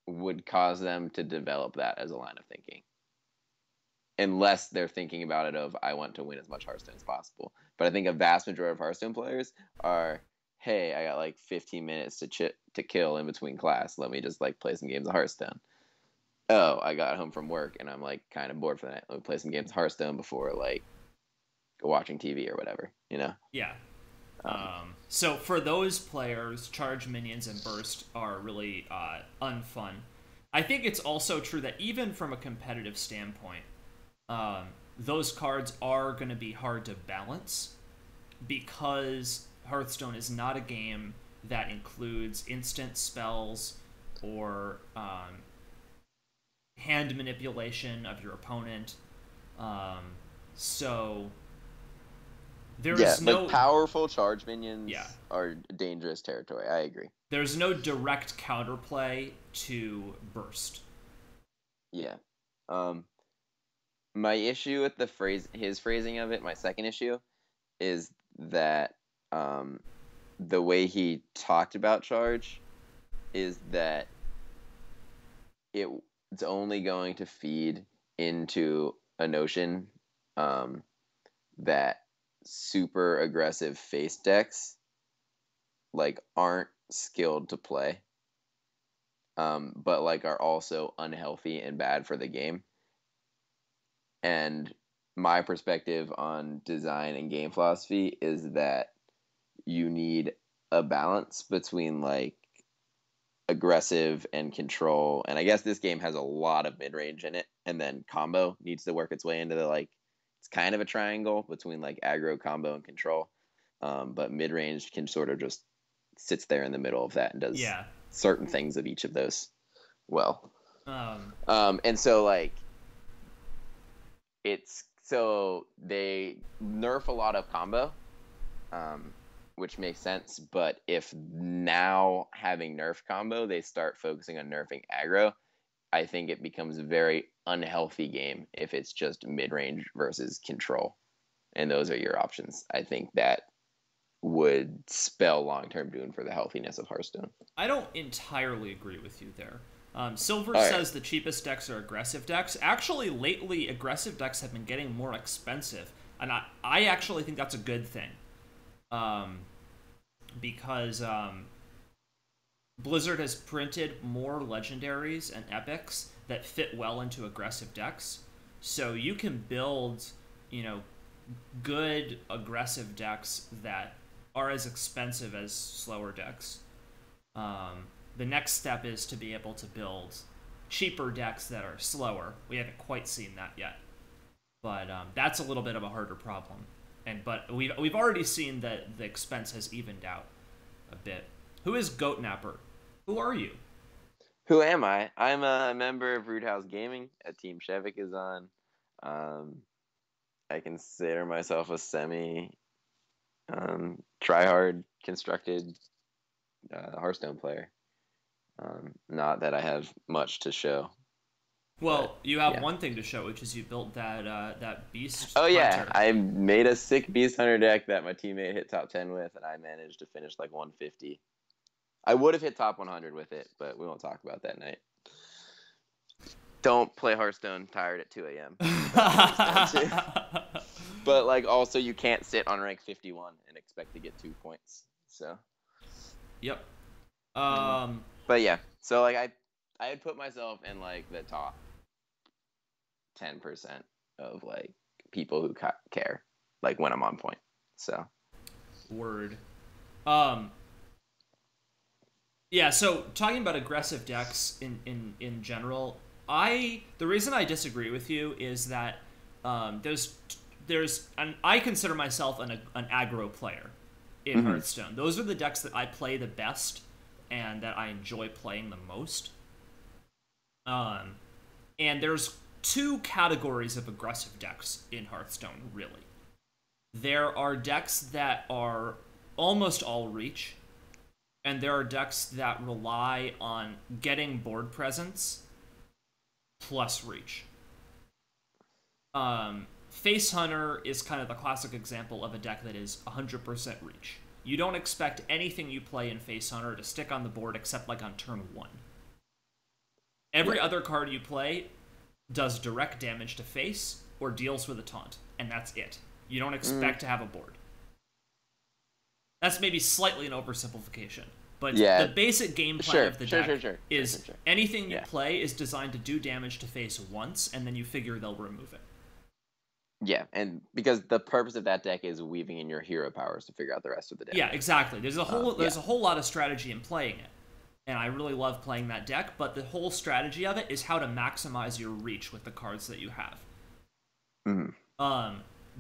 would cause them to develop that as a line of thinking. Unless they're thinking about it of, I want to win as much Hearthstone as possible. But I think a vast majority of Hearthstone players are, hey, I got like 15 minutes to kill in between class. Let me just like play some games of Hearthstone. Oh, I got home from work and I'm like kind of bored for the night. Let me play some games of Hearthstone before like watching TV or whatever, you know? Yeah. So for those players, charge, minions, and burst are really unfun. I think it's also true that even from a competitive standpoint, those cards are going to be hard to balance because Hearthstone is not a game that includes instant spells or hand manipulation of your opponent. So there's but powerful charge minions are dangerous territory. I agree. There's no direct counterplay to burst. Yeah. My issue with his phrasing of it, my second issue, is that the way he talked about charge is that it's only going to feed into a notion that super aggressive face decks like aren't skilled to play, but like are also unhealthy and bad for the game. And my perspective on design and game philosophy is that you need a balance between like aggressive and control. And I guess this game has a lot of mid-range in it, and then combo needs to work its way into the like it's kind of a triangle between like aggro, combo, and control. But mid-range can sort of just sits there in the middle of that and does certain things of each of those well. And so like they nerf a lot of combo, which makes sense. But if now having nerf combo, they start focusing on nerfing aggro, I think it becomes a very unhealthy game if it's just mid-range versus control. And those are your options. I think that would spell long-term doom for the healthiness of Hearthstone. I don't entirely agree with you there. Silver says the cheapest decks are aggressive decks. Actually, lately, aggressive decks have been getting more expensive. And I actually think that's a good thing. Because Blizzard has printed more legendaries and epics that fit well into aggressive decks. So you can build, good aggressive decks that are as expensive as slower decks. The next step is to be able to build cheaper decks that are slower. We haven't quite seen that yet, but that's a little bit of a harder problem. But we've already seen that the expense has evened out a bit. Who is Goat Napper? Who are you? Who am I? I'm a member of Rudehouse Gaming. A Team Shevik is on. I consider myself a semi try-hard constructed Hearthstone player. Not that I have much to show. Well, you have one thing to show, which is you built that beast. Oh yeah, hunter. I made a sick beast hunter deck that my teammate hit top 10 with, and I managed to finish like 150. I would have hit top 100 with it, but we won't talk about that night. Don't play Hearthstone tired at 2 a.m. But like also you can't sit on rank 51 and expect to get 2 points. So. Yep. But yeah, so like I had put myself in like the top 10% of like people who care, like when I'm on point. So. Word. Yeah, so talking about aggressive decks in general, the reason I disagree with you is that I consider myself an aggro player in Hearthstone. Those are the decks that I play the best and that I enjoy playing the most. And there's 2 categories of aggressive decks in Hearthstone, really. There are decks that are almost all reach, and there are decks that rely on getting board presence plus reach. Face Hunter is kind of the classic example of a deck that is 100% reach. You don't expect anything you play in Face Hunter to stick on the board except like on turn 1. Every other card you play does direct damage to face or deals with a taunt, and that's it. You don't expect to have a board. That's maybe slightly an oversimplification, but the basic game plan of the deck is anything you play is designed to do damage to face once, and then you figure they'll remove it. Yeah, and because the purpose of that deck is weaving in your hero powers to figure out the rest of the deck. Yeah, exactly. There's a whole lot of strategy in playing it, and I really love playing that deck. But the whole strategy of it is how to maximize your reach with the cards that you have.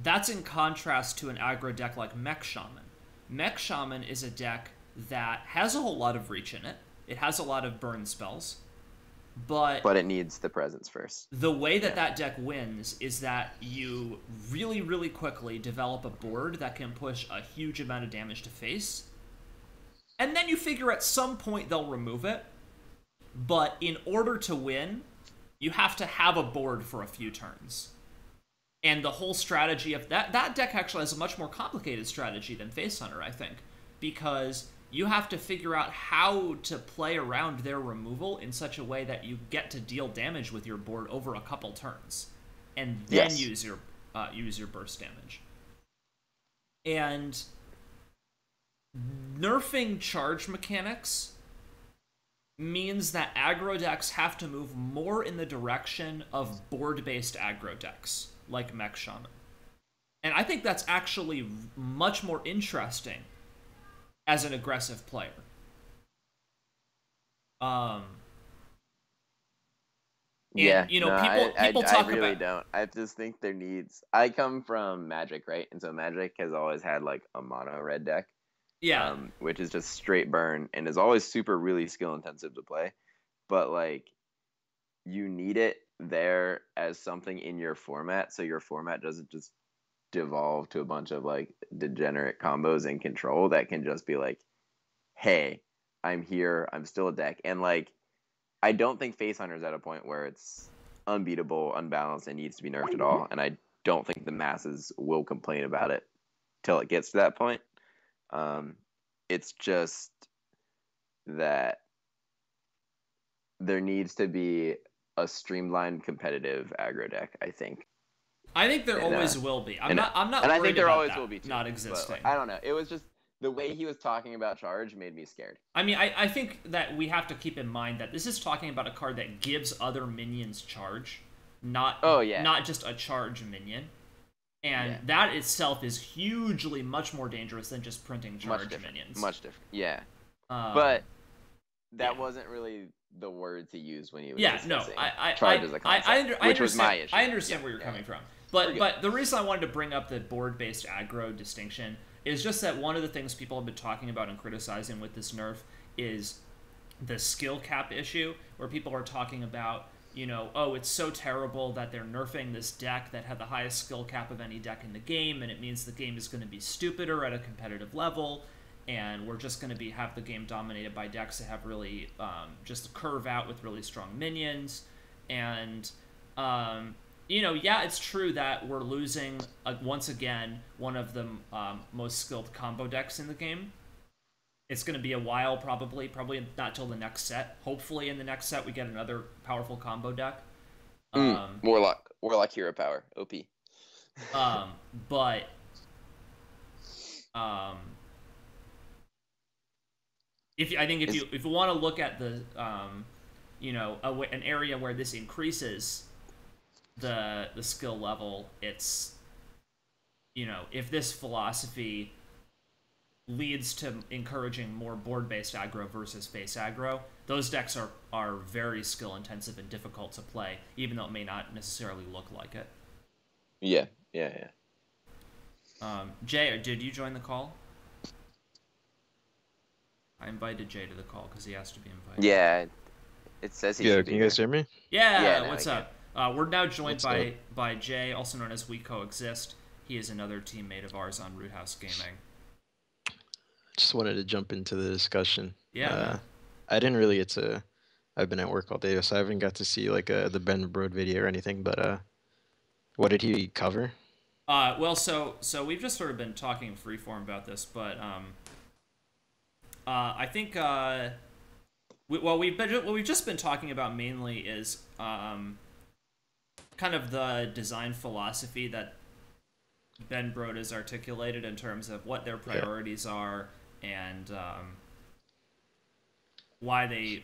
That's in contrast to an aggro deck like Mech Shaman. Mech Shaman is a deck that has a whole lot of reach in it. It has a lot of burn spells. But it needs the presence first. The way that deck wins is that you really, really quickly develop a board that can push a huge amount of damage to face. And then you figure at some point they'll remove it. But in order to win, you have to have a board for a few turns. And the whole strategy of that deck actually has a much more complicated strategy than Face Hunter, I think. Because you have to figure out how to play around their removal in such a way that you get to deal damage with your board over a couple turns, and then use your burst damage. And nerfing charge mechanics means that aggro decks have to move more in the direction of board-based aggro decks, like Mech Shaman. And I think that's actually much more interesting as an aggressive player. Yeah, you know, no, people talk I really about don't. I just think there needs. I come from Magic, right? And so Magic has always had like a mono red deck, yeah, which is just straight burn and is always super really skill intensive to play. But like, you need it there as something in your format, so your format doesn't just devolve to a bunch of like degenerate combos and control that can just be like, hey, I'm here, I'm still a deck, and like I don't think Face Hunter's at a point where it's unbeatable, unbalanced, and needs to be nerfed at all. And I don't think the masses will complain about it till it gets to that point. It's just that there needs to be a streamlined competitive aggro deck, I think. I think there always will be. I'm not and worried I think there about always that will be too, not existing. I don't know. It was just the way he was talking about charge made me scared. I mean, I think that we have to keep in mind that this is talking about a card that gives other minions charge, not just a charge minion. And that itself is hugely much more dangerous than just printing charge minions. Much different. Yeah. But that wasn't really the word to use when he was discussing charge as a concept, which was my issue. I understand where you're coming from. But the reason I wanted to bring up the board-based aggro distinction is just that one of the things people have been talking about and criticizing with this nerf is the skill cap issue, where people are talking about, you know, oh, it's so terrible that they're nerfing this deck that had the highest skill cap of any deck in the game, and it means the game is going to be stupider at a competitive level, and we're just going to have the game dominated by decks that have really just curve out with really strong minions. And you know, yeah, it's true that we're losing, once again, one of the most skilled combo decks in the game. It's going to be a while, probably not till the next set. Hopefully in the next set we get another powerful combo deck. Warlock Hero Power, OP. But if you want to look at the you know, an area where this increases the skill level, it's, you know, if this philosophy leads to encouraging more board-based aggro versus face aggro, those decks are very skill intensive and difficult to play, even though it may not necessarily look like it. Yeah. Jay, did you join the call? I invited Jay to the call because he has to be invited. Yeah, it says he should be. Can you guys hear me? Yeah, what's up? We're now joined by Jay, also known as We Coexist. He is another teammate of ours on Rudehouse Gaming. Just wanted to jump into the discussion. Yeah. I didn't really get to. I've been at work all day, so I haven't got to see like the Ben Brode video or anything. But what did he cover? Well, so we've just sort of been talking freeform about this, but I think what we've just been talking about mainly is kind of the design philosophy that Ben Brode has articulated in terms of what their priorities are and why they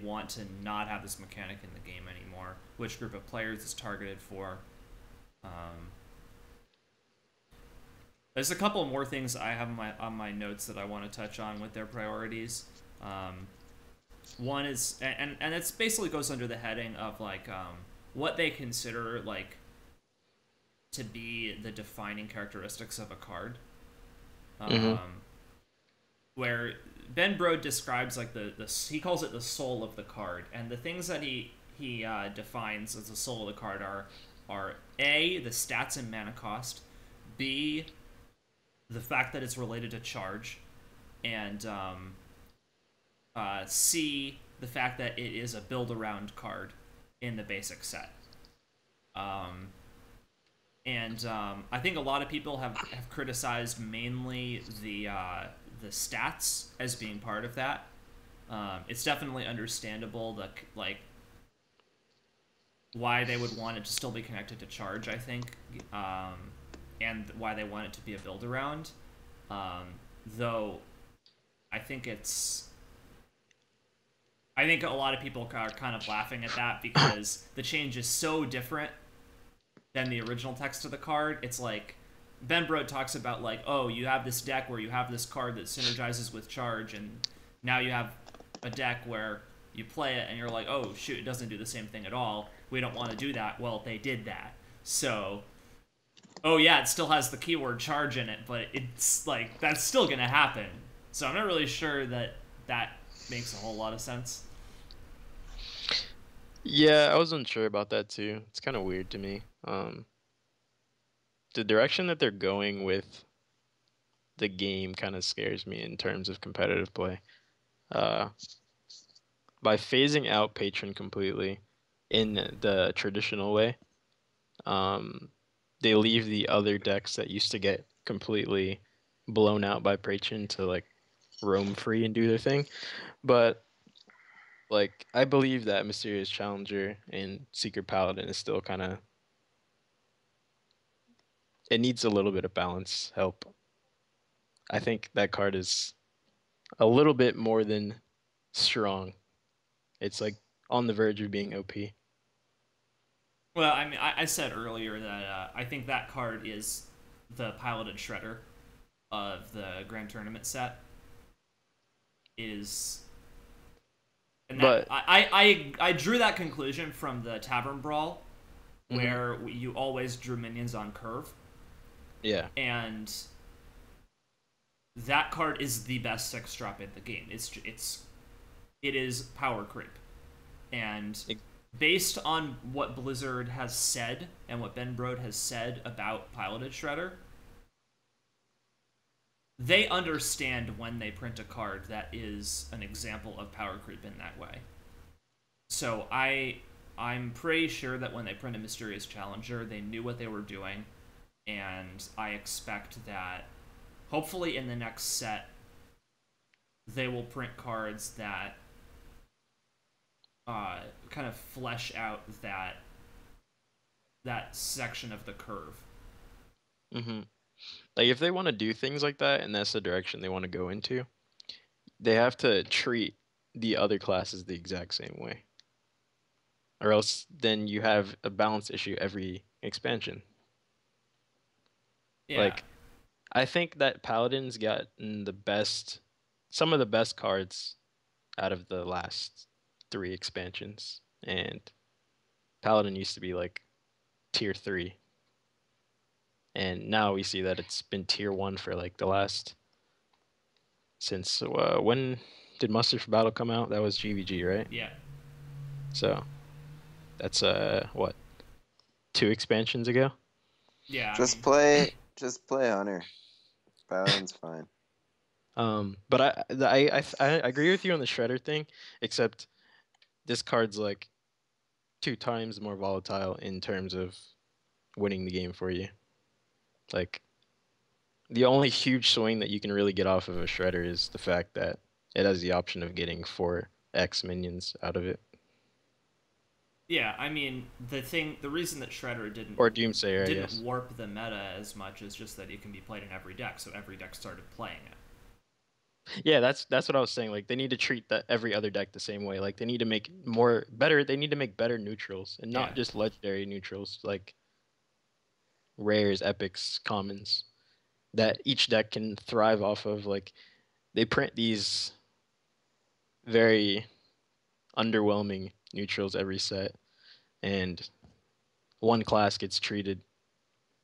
want to not have this mechanic in the game anymore, which group of players it's targeted for. There's a couple more things I have on my notes that I want to touch on with their priorities. One is, and it basically goes under the heading of like what they consider like to be the defining characteristics of a card. Where Ben Brode describes like he calls it the soul of the card, and the things that he defines as the soul of the card are A, the stats and mana cost, B, the fact that it's related to charge, and C, the fact that it is a build-around card in the basic set. I think a lot of people have criticized mainly the stats as being part of that. It's definitely understandable why they would want it to still be connected to charge, I think, and why they want it to be a build-around. Though I think it's I think a lot of people are kind of laughing at that because the change is so different than the original text of the card. It's like Ben Brode talks about like, oh, you have this deck where you have this card that synergizes with charge, and now you have a deck where you play it and you're like, oh shoot, it doesn't do the same thing at all. We don't want to do that. Well, they did that. So, oh yeah, it still has the keyword charge in it, but it's like that's still gonna happen. So I'm not really sure that that makes a whole lot of sense. Yeah, I was unsure about that too. It's kind of weird to me. The direction that they're going with the game kind of scares me in terms of competitive play. Uh, by phasing out Patron completely in the traditional way, they leave the other decks that used to get completely blown out by Patron to like roam free and do their thing. But like I believe that Mysterious Challenger and Secret Paladin is still kind of, it needs a little bit of balance help. I think that card is a little bit more than strong. It's like on the verge of being OP. Well, I mean, I said earlier that I think that card is the piloted shredder of the Grand Tournament set. Is and that, But I drew that conclusion from the Tavern Brawl, where you always drew minions on curve, yeah, and that card is the best 6-drop in the game. It is power creep, and based on what Blizzard has said and what Ben Brode has said about piloted shredder, they understand when they print a card that is an example of power creep in that way. So I'm pretty sure that when they print a Mysterious Challenger, they knew what they were doing, and I expect that hopefully in the next set they will print cards that kind of flesh out that section of the curve. Like if they want to do things like that and that's the direction they want to go into, they have to treat the other classes the exact same way. Or else then you have a balance issue every expansion. Yeah. Like I think that Paladin's got some of the best cards out of the last 3 expansions, and Paladin used to be like tier 3. And now we see that it's been tier 1 for like the last, since when did Muster for Battle come out? That was GVG, right? Yeah. So that's what, 2 expansions ago? Yeah. Just play Hunter. Paladin's fine. But I agree with you on the Shredder thing, except this card's like 2 times more volatile in terms of winning the game for you. Like the only huge swing that you can really get off of a Shredder is the fact that it has the option of getting 4x minions out of it. Yeah, I mean, the reason that Shredder didn't warp the meta as much is just that it can be played in every deck, so every deck started playing it. Yeah, that's what I was saying. Like they need to treat every other deck the same way. Like they need to make they need to make better neutrals and not just legendary neutrals, like rares, epics, commons that each deck can thrive off of. Like they print these very underwhelming neutrals every set, and one class gets treated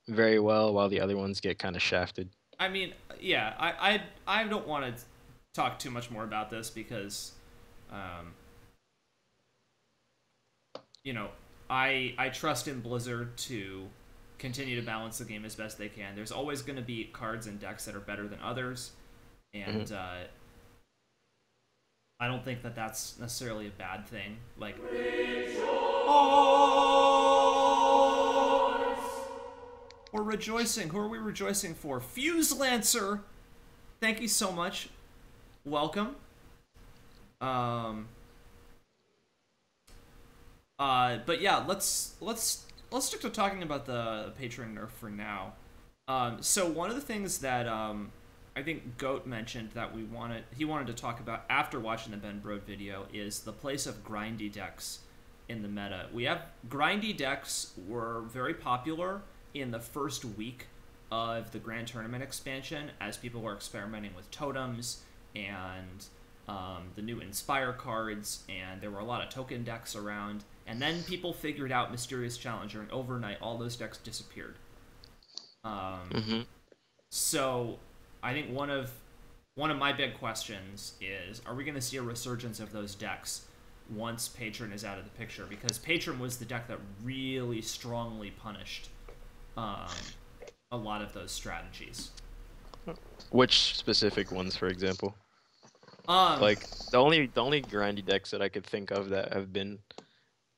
very well while the other ones get kind of shafted. I mean, yeah, I don't want to talk too much more about this because, you know, I trust in Blizzard to continue to balance the game as best they can. There's always going to be cards and decks that are better than others, and I don't think that that's necessarily a bad thing. Like, we're rejoicing. Who are we rejoicing for? Fuse Lancer. Thank you so much. Welcome. But yeah, let's stick to talking about the Patron nerf for now. So one of the things that I think Goat mentioned that he wanted to talk about after watching the Ben Brode video is the place of grindy decks in the meta. We have grindy decks were very popular in the first week of the Grand Tournament expansion as people were experimenting with totems and the new Inspire cards, and there were a lot of token decks around. And then people figured out Mysterious Challenger, and overnight all those decks disappeared. So I think one of my big questions is, are we going to see a resurgence of those decks once Patron is out of the picture? Because Patron was the deck that really strongly punished a lot of those strategies. Which specific ones, for example? Like the only grindy decks that I could think of that have been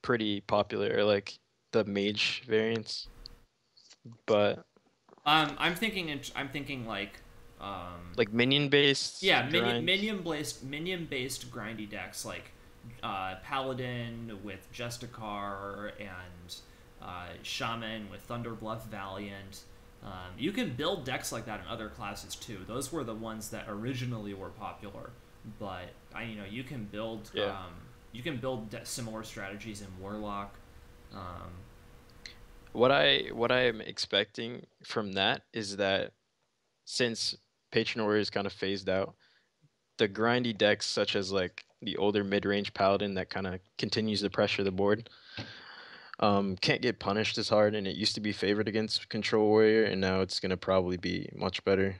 pretty popular are like the mage variants. But I'm thinking like minion based. Yeah, minion based grindy decks like Paladin with Justicar and Shaman with Thunderbluff Valiant. You can build decks like that in other classes too. Those were the ones that originally were popular, but you can build similar strategies in Warlock. What I am expecting from that is that since Patron Warrior is kind of phased out, the grindy decks such as like the older mid-range Paladin that kind of continues to pressure the board can't get punished as hard, and it used to be favored against Control Warrior, and now it's gonna probably be much better.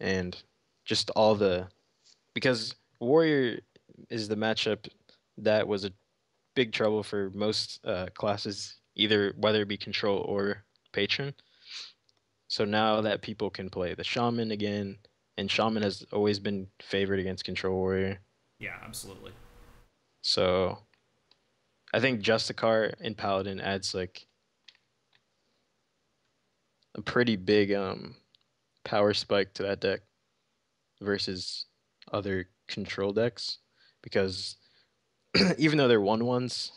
And just because Warrior is the matchup that was a big trouble for most classes, either whether it be Control or Patron. So now that people can play the Shaman again, and Shaman has always been favored against Control Warrior. Yeah, absolutely. So I think Justicar and Paladin adds like a pretty big power spike to that deck versus other control decks, because even though they're 1/1s,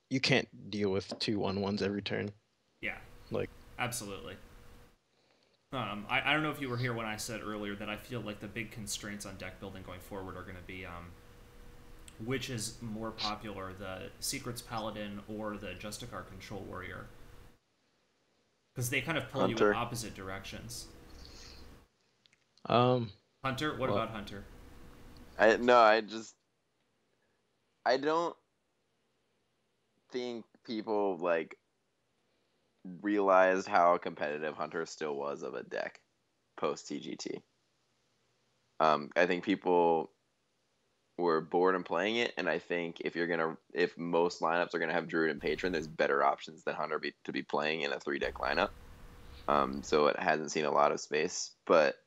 you can't deal with 2 1/1s every turn. Yeah, like absolutely. I don't know if you were here when I said earlier that I feel like the big constraints on deck building going forward are going to be which is more popular, the Secrets Paladin or the Justicar Control Warrior, because they kind of pull you in opposite directions. Hunter, what about Hunter? I don't think people like realized how competitive Hunter still was of a deck post TGT. I think people were bored in playing it, and I think if most lineups are gonna have Druid and Patron, there's better options than Hunter to be playing in a 3-deck lineup. So it hasn't seen a lot of space, but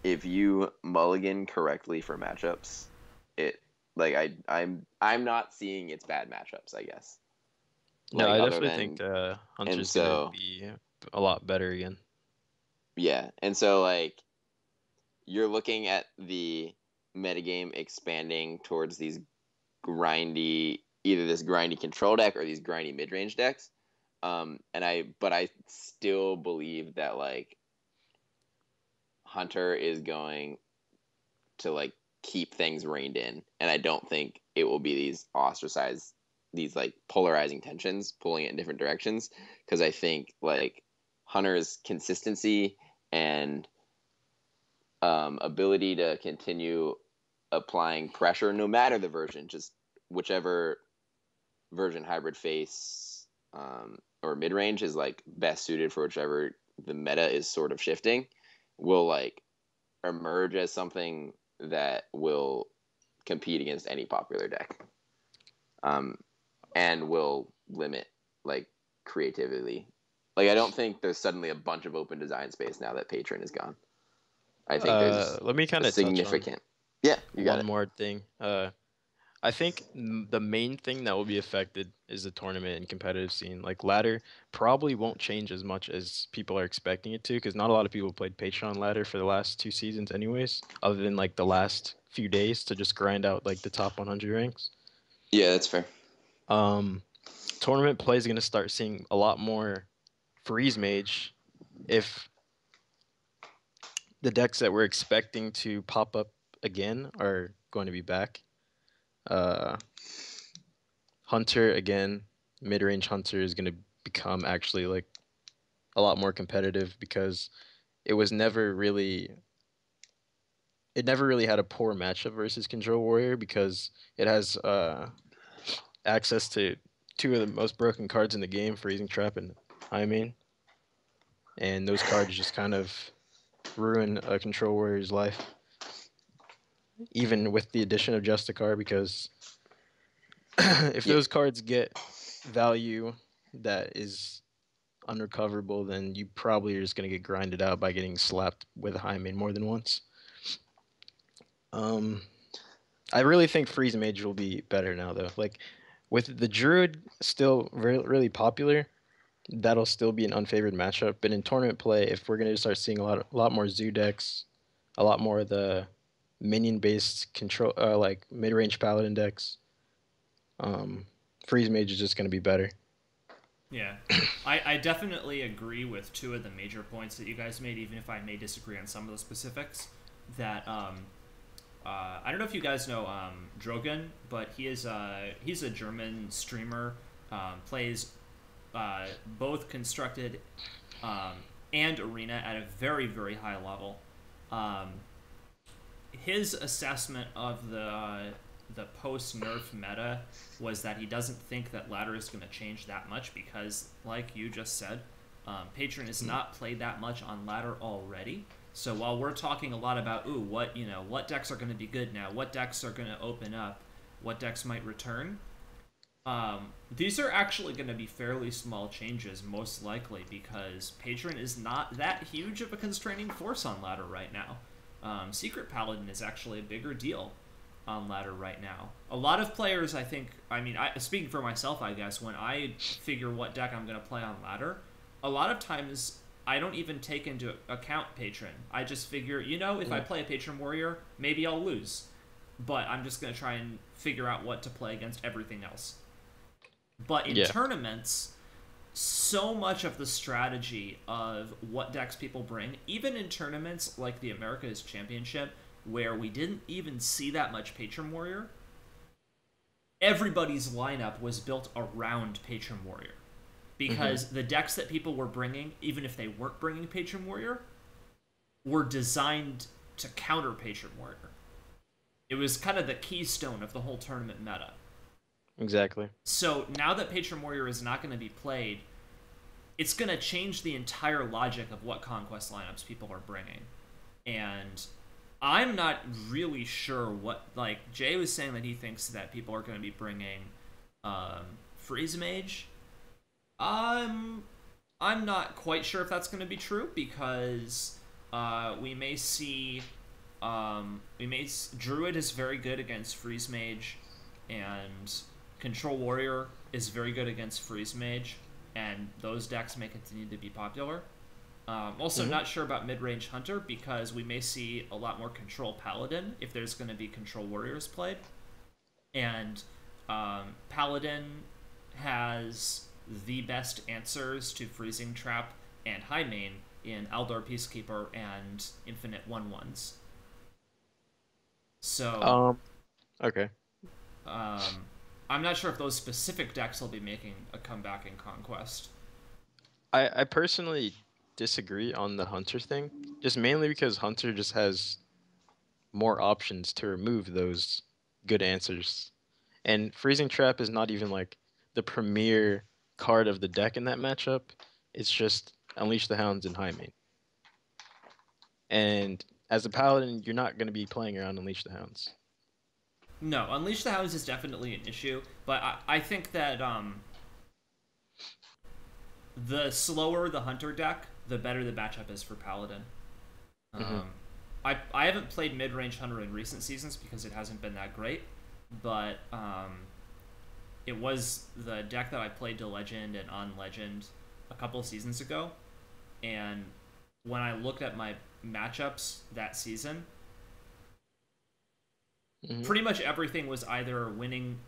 if you mulligan correctly for matchups, I'm not seeing its bad matchups, I guess. No, I definitely think Hunter's gonna be a lot better again. Yeah, and so like you're looking at the metagame expanding towards these either this grindy control deck or these grindy mid-range decks. But I still believe that like Hunter is going to like keep things reined in, and I don't think it will be these like polarizing tensions pulling it in different directions, because I think like Hunter's consistency and ability to continue applying pressure no matter the version, just whichever version hybrid face or mid-range is like best suited for whichever the meta is sort of shifting, will like emerge as something that will compete against any popular deck, and will limit like creativity. Like I don't think there's suddenly a bunch of open design space now that Patron is gone. I think there's let me kind of significant. Yeah, you got one more thing. I think the main thing that will be affected is the tournament and competitive scene. Like ladder probably won't change as much as people are expecting it to, because not a lot of people played Patreon ladder for the last 2 seasons anyways, other than like the last few days to just grind out like the top 100 ranks. Yeah, that's fair. Tournament play is going to start seeing a lot more freeze mage if the decks that we're expecting to pop up again are going to be back. Uh, Hunter again, mid-range Hunter is going to become actually like a lot more competitive because it was never really had a poor matchup versus Control Warrior because it has access to two of the most broken cards in the game, Freezing Trap and High Main, and those cards just kind of ruin a Control Warrior's life, even with the addition of Justicar, because if Yeah, those cards get value that is unrecoverable, then you probably are just going to get grinded out by getting slapped with a High Main more than once. Um, I really think Freeze Mage will be better now, though. Like, with the Druid still really popular, that'll still be an unfavored matchup. But in tournament play, if we're gonna start seeing a lot more Zoo decks, a lot more of the minion-based control, like mid-range Paladin decks, um, Freeze Mage is just gonna be better. Yeah, I definitely agree with two of the major points that you guys made, even if I may disagree on some of the specifics. That I don't know if you guys know Drogen, but he's a German streamer, plays both constructed and arena at a very, very high level. His assessment of the post nerf meta was that he doesn't think that ladder is going to change that much because, like you just said, Patron is not played that much on ladder already. So while we're talking a lot about what decks are going to be good now, what decks are going to open up, what decks might return, these are actually going to be fairly small changes, most likely, because Patron is not that huge of a constraining force on ladder right now. Secret Paladin is actually a bigger deal on ladder right now. A lot of players, speaking for myself, I guess, when I figure what deck I'm going to play on ladder, a lot of times I don't even take into account Patron. I just figure, if I play a Patron Warrior, maybe I'll lose. But I'm just going to try and figure out what to play against everything else. But in tournaments, so much of the strategy of what decks people bring, even in tournaments like the Americas Championship, where we didn't even see that much Patron Warrior, everybody's lineup was built around Patron Warrior. Because the decks that people were bringing, even if they weren't bringing Patron Warrior, were designed to counter Patron Warrior. It was kind of the keystone of the whole tournament meta. Exactly. So now that Patron Warrior is not going to be played, it's going to change the entire logic of what Conquest lineups people are bringing. And I'm not really sure what... Like, Jay was saying that he thinks that people are going to be bringing Freeze Mage. I'm not quite sure if that's going to be true, because we may see... Druid is very good against Freeze Mage, and Control Warrior is very good against Freeze Mage, and those decks may continue to be popular. Also not sure about mid-range Hunter, because we may see a lot more Control Paladin if there's going to be Control Warriors played. And Paladin has the best answers to Freezing Trap and High Main in Aldor Peacekeeper and Infinite 1/1s. So, okay. I'm not sure if those specific decks will be making a comeback in Conquest. I personally disagree on the Hunter thing, just mainly because Hunter just has more options to remove those good answers. And Freezing Trap is not even like the premier card of the deck in that matchup. It's just Unleash the Hounds and High Main. And as a Paladin, you're not going to be playing around Unleash the Hounds. No, Unleash the Hounds is definitely an issue, but I think that the slower the Hunter deck, the better the matchup is for Paladin. I haven't played mid-range Hunter in recent seasons because it hasn't been that great, but it was the deck that I played to Legend and on Legend a couple of seasons ago, and when I looked at my matchups that season, pretty much everything was either winning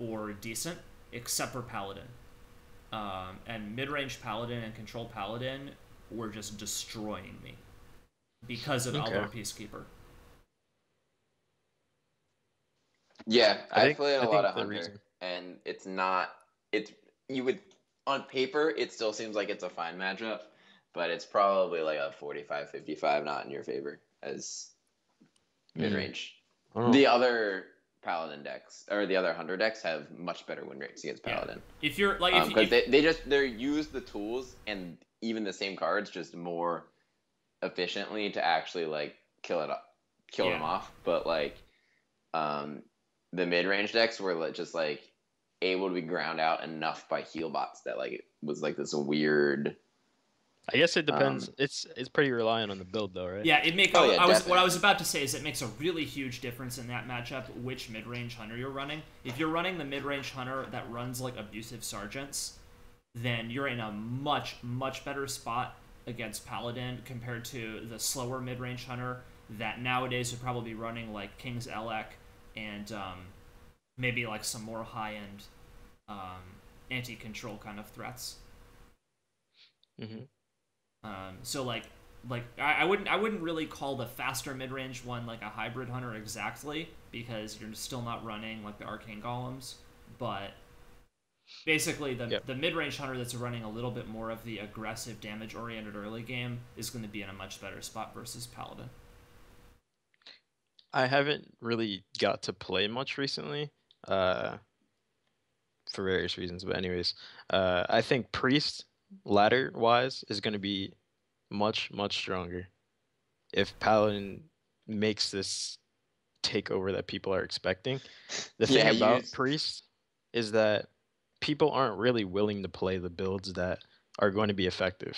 or decent, except for Paladin. And mid-range Paladin and Control Paladin were just destroying me. because of Okay. Eldar Peacekeeper. Yeah, I play I a lot think of the Hunter, reason. and it's not. It's you would on paper it still seems like it's a fine matchup, but it's probably like a 45-55 not in your favor as mid Mm, range. I don't know. The other Paladin decks or the other Hunter decks have much better win rates against Yeah, Paladin. if you're like Because they use the tools and even the same cards just more efficiently to actually like kill them yeah. off. But like um, the mid range decks were just like able to be ground out enough by heal bots that like it was like this weird. I guess it depends. Um, It's pretty reliant on the build, though, right? Yeah, it make oh yeah, I was what I was definitely. about to say is it makes a really huge difference in that matchup which mid-range hunter you're running. If you're running the mid-range hunter that runs like abusive sergeants, then you're in a much better spot against Paladin compared to the slower mid-range hunter that nowadays would probably be running like King's Elec and maybe like some more high-end um, anti-control kind of threats. Hmm. So I wouldn't really call the faster mid range one like a hybrid hunter exactly because you're still not running like the arcane golems, but basically the Yep. the mid range hunter that's running a little bit more of the aggressive damage oriented early game is going to be in a much better spot versus paladin. I haven't really got to play much recently, uh, for various reasons. But anyways, I think priest ladder wise is going to be much stronger if paladin makes this takeover that people are expecting. The thing Yeah, about priest is that people aren't really willing to play the builds that are going to be effective.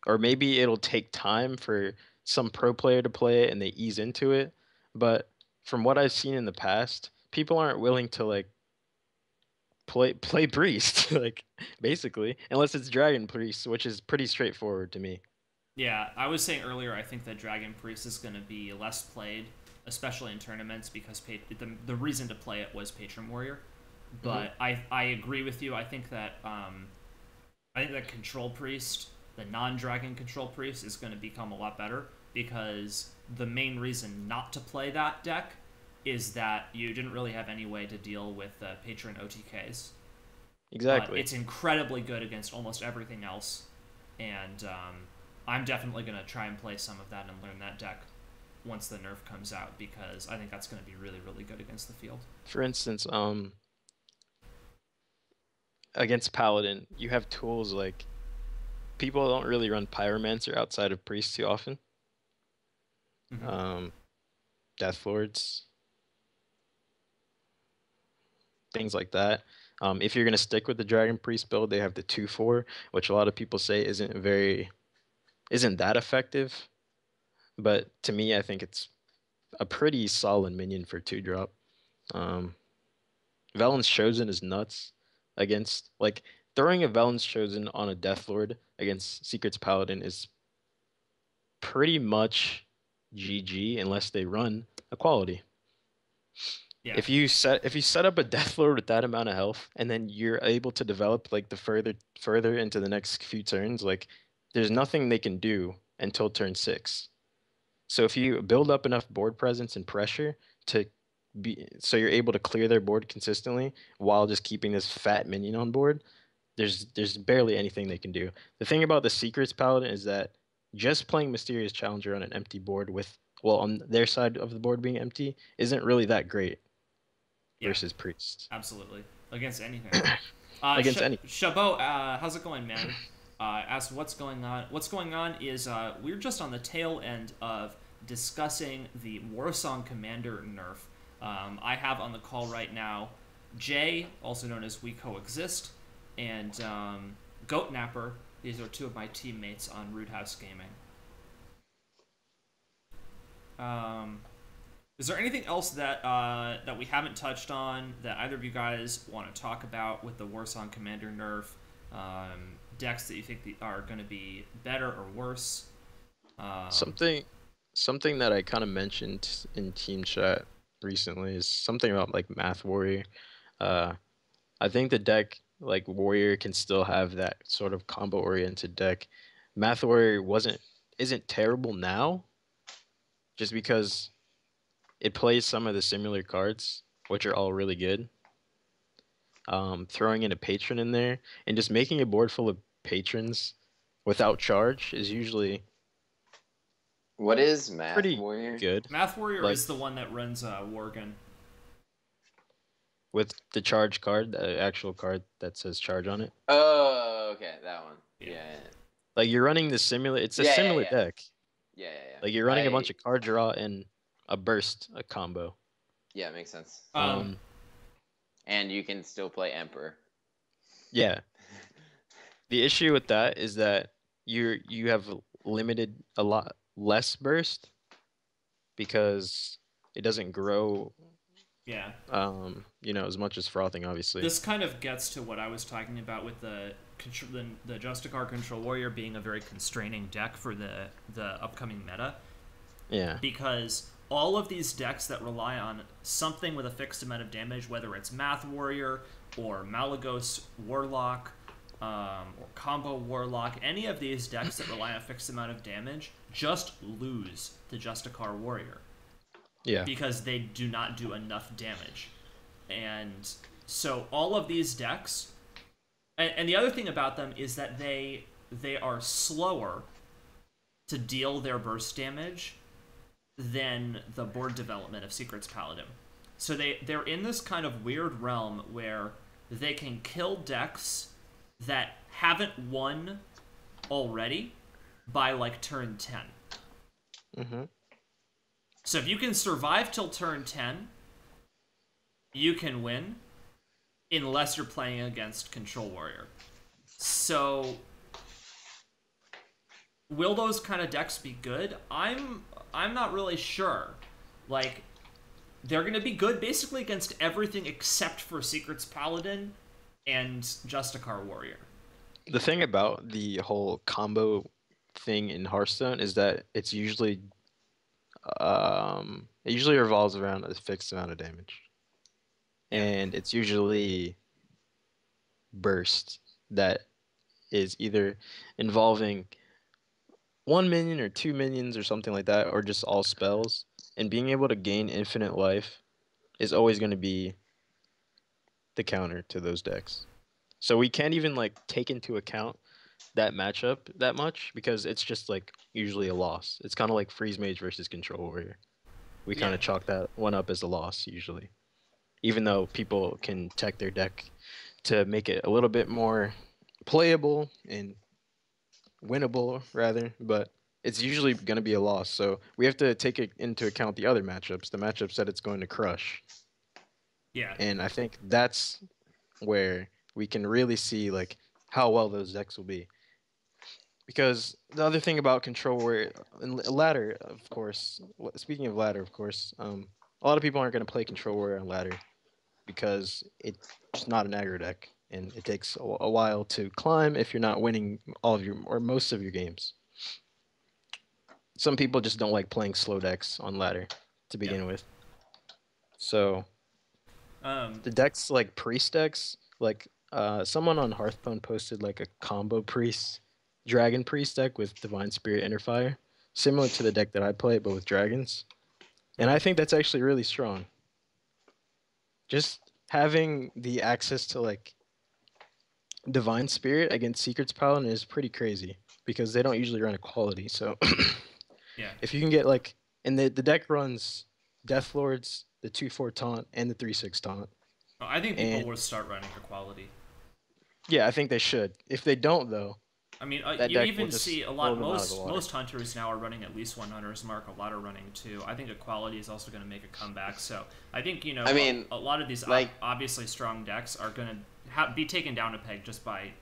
Or maybe it'll take time for some pro player to play it and they ease into it. But from what I've seen in the past, people aren't willing to like play priest, like basically, unless it's dragon priest, which is pretty straightforward to me. Yeah, I was saying earlier I think that dragon priest is going to be less played, especially in tournaments because the reason to play it was patron warrior. Hmm. But I agree with you. I think that control priest, the non-dragon control priest, is going to become a lot better because the main reason not to play that deck is that you didn't really have any way to deal with the patron OTKs. But Exactly. it's incredibly good against almost everything else, and I'm definitely going to try and play some of that and learn that deck once the nerf comes out because I think that's going to be really good against the field. For instance, against paladin, you have tools like people don't really run pyromancer outside of priest too often. Mm-hmm. Um, death lords, things like that. If you're gonna stick with the Dragon Priest build, they have the 2/4, which a lot of people say isn't that effective. But to me, I think it's a pretty solid minion for 2 drop. Um, Velen's Chosen is nuts against like throwing a Velen's Chosen on a Death Lord against Secret's Paladin is pretty much GG unless they run equality. Yeah, If you set up a Death Lord with that amount of health, and then you're able to develop like the further into the next few turns, like there's nothing they can do until turn 6. So if you build up enough board presence and pressure to be so you're able to clear their board consistently while just keeping this fat minion on board, there's barely anything they can do. The thing about the Secrets Paladin is that just playing Mysterious Challenger on an empty board with well on their side of the board being empty isn't really that great yeah, versus Priest absolutely against anything. against any. Chabot, how's it going, man? Asked what's going on. What's going on is we're just on the tail end of discussing the Warsong Commander nerf. I have on the call right now Jay, also known as We Coexist, and Goat Napper. These are two of my teammates on Rudehouse Gaming. Um, is there anything else that we haven't touched on that either of you guys want to talk about with the Warsong Commander nerf? Decks that you think are going to be better or worse? Um, Something something that I kind of mentioned in team chat recently is something about like Math Warrior. Uh, I think the deck like Warrior can still have that sort of combo oriented deck. Math Warrior wasn't isn't terrible now, just because it plays some of the similar cards, which are all really good. Throwing in a patron in there and just making a board full of patrons without charge is usually What is Math pretty Warrior? good. Math Warrior Like- is the one that runs Worgen. With the charge card, the actual card that says charge on it. Oh, okay, that one. Yeah. Yeah. Like you're running the similar. It's a Yeah, yeah, similar yeah. deck. Yeah. Like you're running a bunch of card draw and a burst, a combo. Yeah, makes sense. And you can still play Emperor. Yeah. The issue with that is that you have limited a lot less burst because it doesn't grow. Yeah. As much as frothing, obviously. This kind of gets to what I was talking about with the Justicar Control Warrior being a very constraining deck for the upcoming meta. Yeah. Because all of these decks that rely on something with a fixed amount of damage, whether it's Math Warrior or Malagos Warlock or Combo Warlock, any of these decks that rely on a fixed amount of damage just lose to Justicar Warrior. Yeah. Because they do not do enough damage. And so all of these decks, and the other thing about them is that they are slower to deal their burst damage than the board development of Secrets Paladin. So they're in this kind of weird realm where they can kill decks that haven't won already by like turn 10. Mm-hmm. So if you can survive till turn 10, you can win, unless you're playing against Control Warrior. So will those kind of decks be good? I'm not really sure. Like, they're going to be good basically against everything except for Secrets Paladin and Justicar Warrior. The thing about the whole combo thing in Hearthstone is that it's usually it usually revolves around a fixed amount of damage. And it's usually burst that is either involving 1 minion or 2 minions or something like that, or just all spells. And being able to gain infinite life is always going to be the counter to those decks. So we can't even like take into account that matchup that much because it's just like usually a loss. It's kind of like Freeze Mage versus Control Warrior. We kind of chalk that one up as a loss usually. Even though people can tech their deck to make it a little bit more playable and winnable rather, but it's usually going to be a loss. So we have to take into account the other matchups, the matchups that it's going to crush. Yeah. And I think that's where we can really see like how well those decks will be. Because the other thing about Control Warrior and ladder, of course. Speaking of ladder, of course, a lot of people aren't going to play Control Warrior on ladder because it's not an aggro deck, and it takes a while to climb if you're not winning all of your or most of your games. Some people just don't like playing slow decks on ladder to begin with. So the decks like priest decks, like someone on Hearthstone posted like a combo priest dragon priest deck with Divine Spirit Interfire, similar to the deck that I play but with dragons. And I think that's actually really strong. Just having the access to like Divine Spirit against Secrets Paladin is pretty crazy because they don't usually run equality. So if you can get like, and the deck runs Death Lords, the 2/4 taunt, and the 3/6 taunt. Well, I think people will start running equality. Yeah, I think they should. If they don't, though, I mean, you even see a lot. Most hunters now are running at least one hunter's mark. A lot are running 2. I think equality is also going to make a comeback. So I think a lot of these like obviously strong decks are going to be taken down a peg just by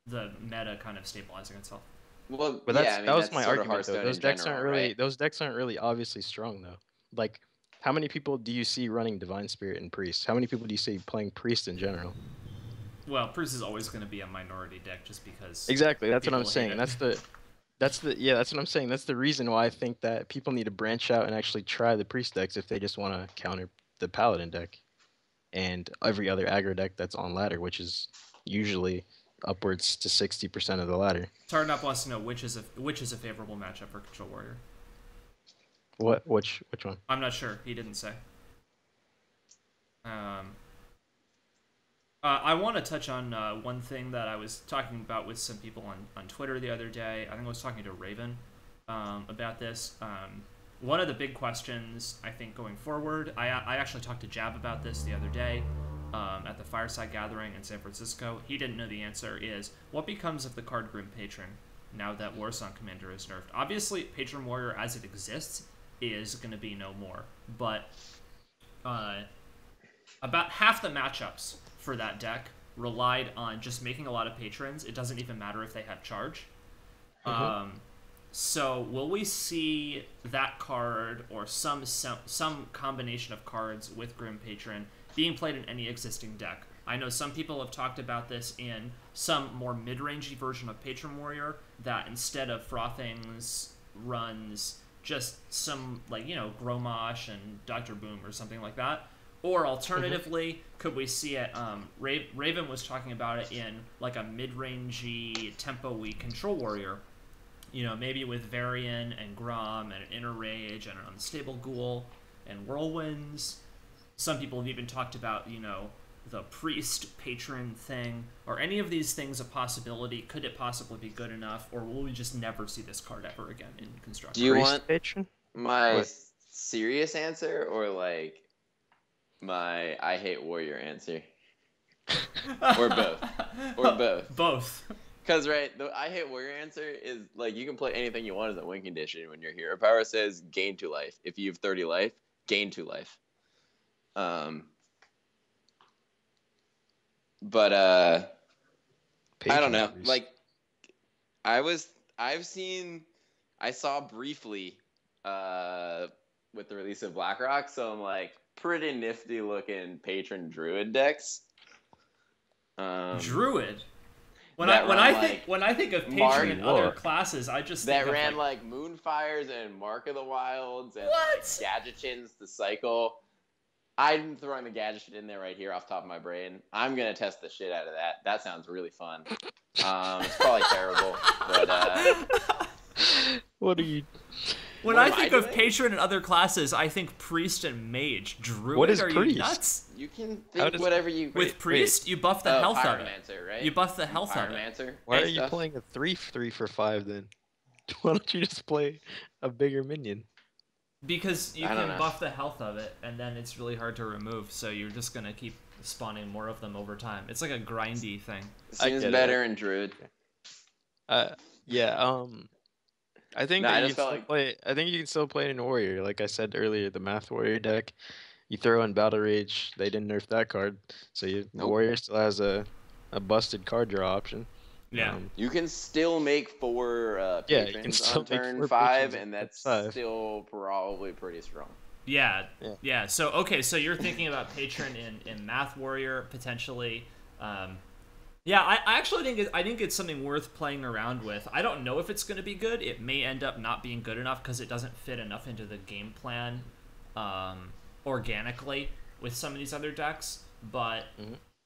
the meta kind of stabilizing itself. Well, but that was my argument though. Those decks aren't really right? Those decks aren't really obviously strong though. Like, how many people do you see running Divine Spirit and Priest? How many people do you see playing Priest in general? Well, Priest is always going to be a minority deck just because. Exactly, that's what I'm saying. That's what I'm saying. That's the reason why I think that people need to branch out and actually try the Priest decks if they just want to counter the Paladin deck and every other aggro deck that's on ladder, which is usually upwards to 60% of the ladder. Tarnop wants to know which is a favorable matchup for Control Warrior. Which one? I'm not sure. He didn't say. I want to touch on one thing that I was talking about with some people on Twitter the other day. I think I was talking to Raven about this. One of the big questions, I think, going forward, I actually talked to Jab about this the other day at the Fireside Gathering in San Francisco. He didn't know the answer, is what becomes of the card Grim Patron now that Warsong Commander is nerfed? Obviously, Patron Warrior as it exists is going to be no more, but about half the matchups for that deck relied on just making a lot of patrons. It doesn't even matter if they have charge. So will we see that card or some combination of cards with Grim Patron being played in any existing deck? I know some people have talked about this in some more mid-rangey version of Patron Warrior, that instead of Frothings runs just some, like, Gromosh and Dr. Boom or something like that. Or alternatively, could we see it, Raven was talking about it in like a mid-rangey tempo-y Control Warrior, maybe with Varian and Grom and an Inner Rage and an Unstable Ghoul and Whirlwinds. Some people have even talked about, the Priest Patron thing. Are any of these things a possibility? Could it possibly be good enough? Or will we just never see this card ever again in Construction? Do you Priest want Patron? my serious answer or like my I hate warrior answer? Or both? Or both? Both. Because, right, the I hate warrior answer is, like, you can play anything you want as a win condition when your hero power says gain 2 life. If you have 30 life, gain 2 life. But, I don't know. Priest. Like, I saw briefly with the release of Blackrock some, like, pretty nifty looking patron druid decks. Druid? When I think of Patron and other Mark classes, I just that think ran of, like Moonfires and Mark of the Wilds and What? like Gadgetchins to cycle. I'm throwing the Gadget in there right here off the top of my brain. I'm gonna test the shit out of that. That sounds really fun. It's probably terrible, but What are you? When What I am I think of doing? Patron and other classes, I think Priest and Mage. Druid? What is Are Priest? you nuts? you can How think does- whatever you With Priest, you buff the health of it. Pyromancer, right? You buff the health of it. Pyromancer. Why are and you stuff. playing a 3/3 for 5 then? Why don't you just play a bigger minion? Because you I don't can know. buff the health of it, and then it's really hard to remove, so you're just gonna keep spawning more of them over time. It's like a grindy thing. I Seems get it. better in Druid. Yeah. I think No, I that just you can felt still like- play. I think you can still play in Warrior. Like I said earlier, the Math Warrior deck. You throw in Battle Rage. They didn't nerf that card, so the Nope. Warrior still has a busted card draw option. Yeah. You can still make 4 Yeah, you can patrons still on make turn 4 5, patrons and on that's 5. still probably pretty strong. Yeah. Yeah. So okay, so you're thinking about Patron in Math Warrior potentially. Yeah, I actually think it's something worth playing around with. I don't know if it's going to be good. It may end up not being good enough because it doesn't fit enough into the game plan organically with some of these other decks. But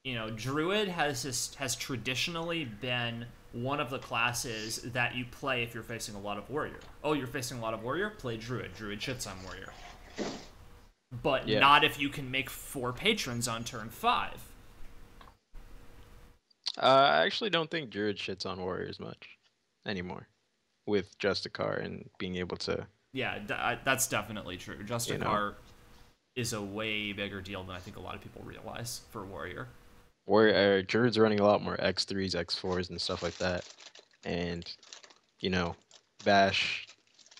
Druid has traditionally been one of the classes that you play if you're facing a lot of Warrior. Oh, you're facing a lot of Warrior? Play Druid. Druid shits on Warrior. But Yeah. not if you can make 4 patrons on turn 5. I actually don't think Druid shits on Warriors much anymore, with Justicar and being able to. Yeah, that's definitely true. Justicar is a way bigger deal than I think a lot of people realize for Warrior. Warrior Druid's running a lot more X3s, X4s, and stuff like that, and Bash,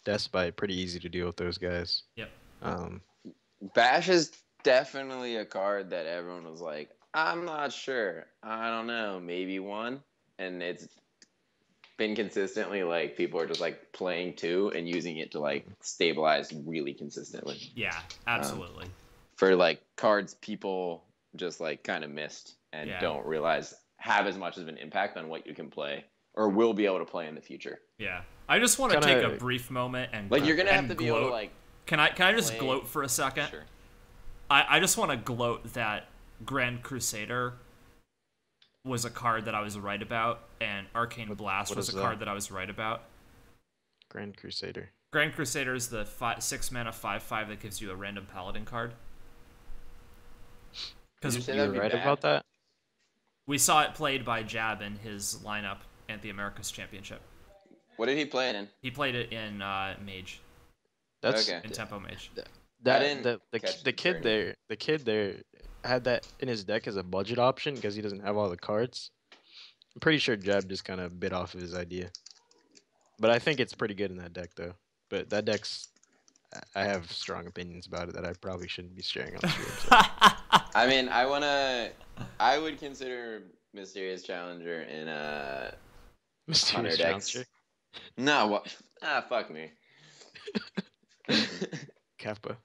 Despite, pretty easy to deal with those guys. Yep. Bash is definitely a card that everyone was like, I'm not sure. I don't know. Maybe 1. And it's been consistently like people are just like playing 2 and using it to like stabilize really consistently. Yeah, absolutely. For like cards people just like kind of missed and Yeah. don't realize have as much of an impact on what you can play or will be able to play in the future. Yeah. I just want to Kinda- take a brief moment and Like you're gonna have and to be able to gloat. like Can I just play- gloat for a second? Sure. I just want to gloat that Grand Crusader was a card that I was right about, and Arcane Blast was a card that I was right about. Grand Crusader. Grand Crusader is the 6 mana 5/5 that gives you a random Paladin card. Because you were right about that? We saw it played by Jab in his lineup at the Americas Championship. What did he play it in? He played it in Mage. That's okay. In Tempo Mage. The kid there had that in his deck as a budget option because he doesn't have all the cards. I'm pretty sure Jab just kind of bit off of his idea. But I think it's pretty good in that deck, though. But that deck's... I have strong opinions about it that I probably shouldn't be sharing on stream. So. I mean, I would consider Mysterious Challenger in a Mysterious Challenger? No, what? Fuck me. Kappa.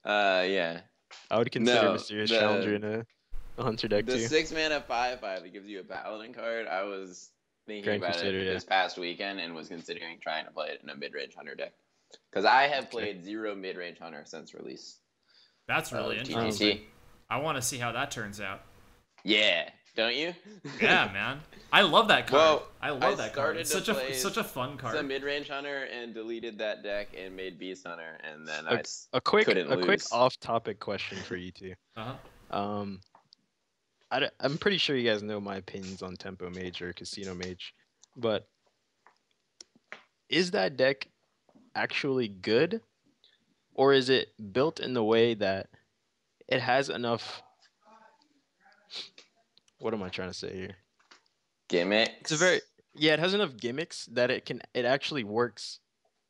Yeah. I would consider Mysterious Challenger in a Hunter deck, too. The 6 mana 5/5 that gives you a Paladin card, I was thinking about it this past weekend and was considering trying to play it in a mid-range Hunter deck. Because I have played 0 mid-range Hunter since release. That's really interesting. I want to see how that turns out. Yeah, don't you? Yeah, man. I love that card. Well, I love that card. It's such a fun card. It's a mid-range Hunter and deleted that deck and made Beast Hunter, and then a quick off-topic question for you two. I'm pretty sure you guys know my opinions on Tempo Mage or Casino Mage, but is that deck actually good, or is it built in the way that it has enough? What am I trying to say here? Gimmicks. It has enough gimmicks that it actually works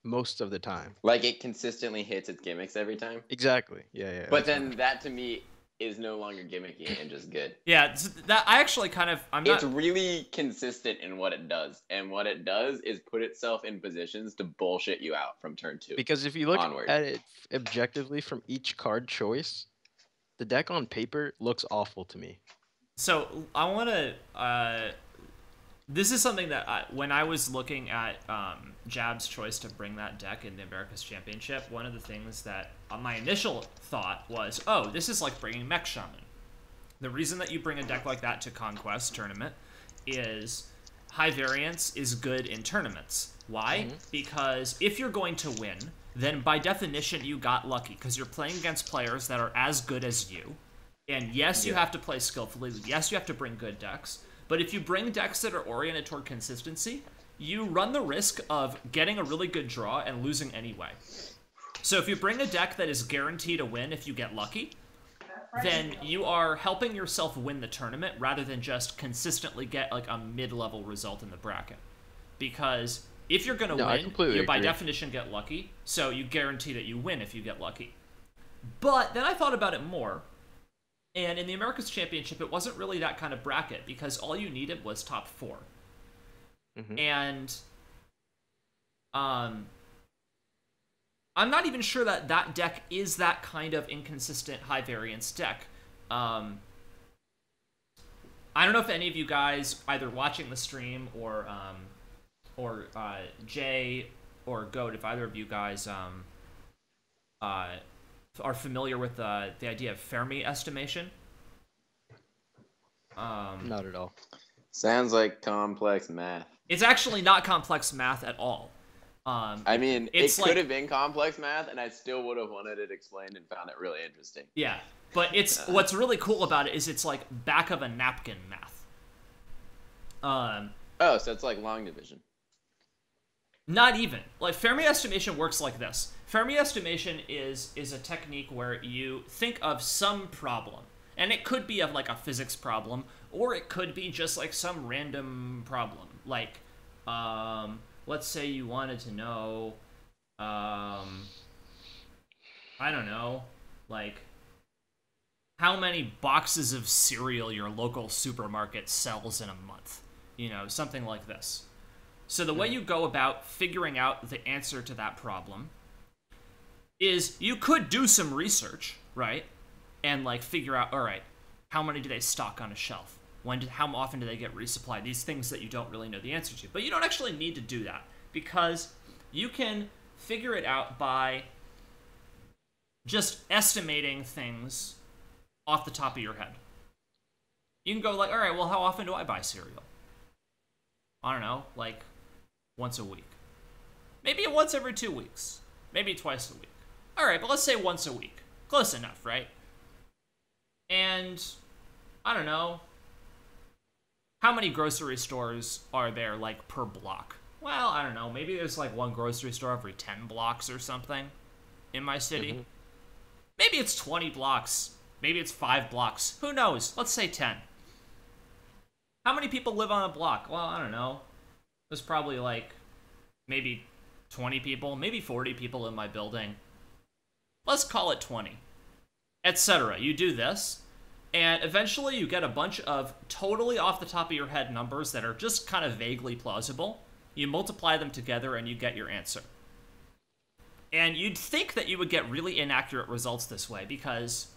most of the time. Like it consistently hits its gimmicks every time. Exactly. Yeah. But then that to me is no longer gimmicky and just good. Yeah, that I actually It's really consistent in what it does, and what it does is put itself in positions to bullshit you out from turn 2. Because if you look at it objectively from each card choice, the deck on paper looks awful to me. So I want to. This is something that when I was looking at Jab's choice to bring that deck in the America's Championship, one of the things that my initial thought was, oh, this is like bringing Mech Shaman. The reason that you bring a deck like that to Conquest Tournament is high variance is good in tournaments. Why? Because if you're going to win, then by definition you got lucky, because you're playing against players that are as good as you. And yes, you have to play skillfully. Yes, you have to bring good decks. But if you bring decks that are oriented toward consistency, you run the risk of getting a really good draw and losing anyway. So if you bring a deck that is guaranteed a win if you get lucky, then you are helping yourself win the tournament rather than just consistently get like a mid-level result in the bracket. Because if you're going to win, you by definition get lucky, so you guarantee that you win if you get lucky. But then I thought about it more. And in the America's Championship, it wasn't really that kind of bracket because all you needed was top 4. And I'm not even sure that that deck is that kind of inconsistent high variance deck. I don't know if any of you guys, either watching the stream or Jay or Goat, if either of you guys are familiar with the idea of Fermi estimation. Not at all. Sounds like complex math. It's actually not complex math at all. I mean, it could have been complex math, and I still would have wanted it explained and found it really interesting. Yeah, but it's what's really cool about it is it's like back of a napkin math. Oh, so it's like long division. Not even. Like, Fermi estimation works like this. Fermi estimation is a technique where you think of some problem. And it could be of, like, a physics problem, or it could be just, like, some random problem. Like, let's say you wanted to know, I don't know, like, how many boxes of cereal your local supermarket sells in a month. You know, something like this. So the way you go about figuring out the answer to that problem is you could do some research, right? And like figure out, all right, how many do they stock on a shelf? How often do they get resupplied? These things that you don't really know the answer to. But you don't actually need to do that because you can figure it out by just estimating things off the top of your head. You can go like, all right, well, how often do I buy cereal? I don't know, like once a week. Maybe once every 2 weeks. Maybe twice a week. All right, but let's say once a week. Close enough, right? And I don't know, how many grocery stores are there like per block? Well, I don't know. Maybe there's like one grocery store every 10 blocks or something in my city. Mm-hmm. Maybe it's 20 blocks. Maybe it's 5 blocks. Who knows? Let's say 10. How many people live on a block? Well, I don't know. There's probably like maybe 20 people, maybe 40 people in my building. Let's call it 20, etc. You do this, and eventually you get a bunch of totally off the top of your head numbers that are just kind of vaguely plausible. You multiply them together and you get your answer. And you'd think that you would get really inaccurate results this way, because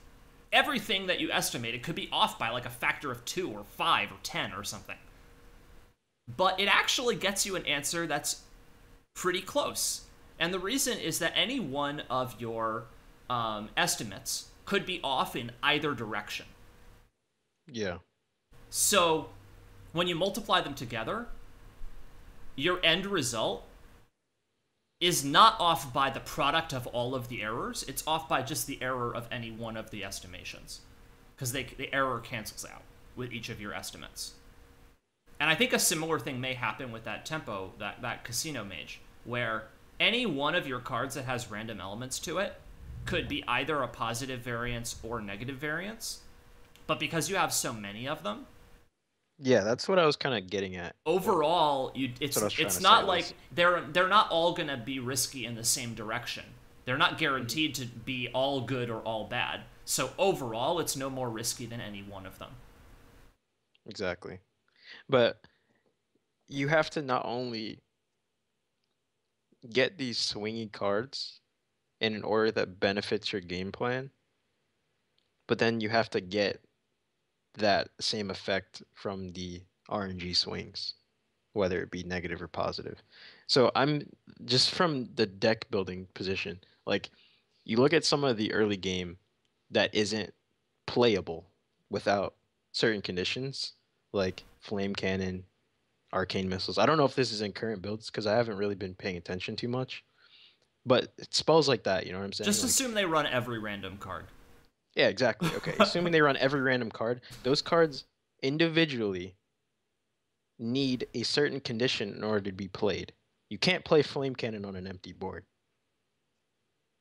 everything that you estimated could be off by like a factor of 2 or 5 or 10 or something. But it actually gets you an answer that's pretty close. And the reason is that any one of your estimates could be off in either direction. Yeah. So when you multiply them together, your end result is not off by the product of all of the errors. It's off by just the error of any one of the estimations, because the error cancels out with each of your estimates. And I think a similar thing may happen with that tempo, that casino mage, where any one of your cards that has random elements to it could be either a positive variance or negative variance. But because you have so many of them, Yeah, that's what I was kind of getting at. overall, That's what I was trying it's to not say like was- they're not all gonna be risky in the same direction. They're not guaranteed to be all good or all bad. So overall, it's no more risky than any one of them. Exactly. But you have to not only get these swingy cards in an order that benefits your game plan, but then you have to get that same effect from the RNG swings, whether it be negative or positive. So I'm just from the deck building position, like you look at some of the early game that isn't playable without certain conditions, like flame cannon, arcane missiles. I don't know if this is in current builds because I haven't really been paying attention too much. But spells like that, you know what I'm saying? Just Like, assume they run every random card. yeah, exactly. Okay, assuming they run every random card, those cards individually need a certain condition in order to be played. You can't play flame cannon on an empty board.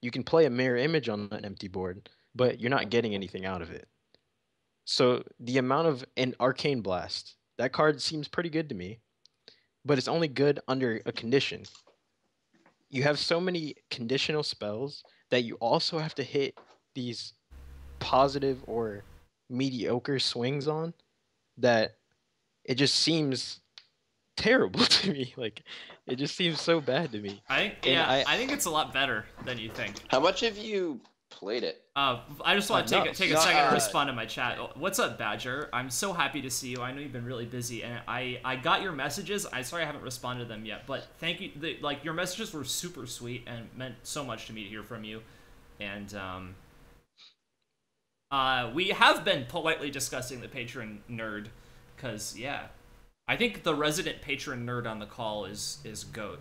You can play a mirror image on an empty board, but you're not getting anything out of it. So the amount of an arcane blast, that card seems pretty good to me, but it's only good under a condition. You have so many conditional spells that you also have to hit these positive or mediocre swings on that it just seems terrible to me. Like it just seems so bad to me. I think it's a lot better than you think. How much have you played it? I just want to No, take a second to respond to my chat. What's up, Badger? I'm so happy to see you. I know you've been really busy, and I got your messages. I'm sorry I haven't responded to them yet, but thank you. Your messages were super sweet and meant so much to me to hear from you. And we have been politely discussing the patron nerd, because yeah, I think the resident patron nerd on the call is GOAT.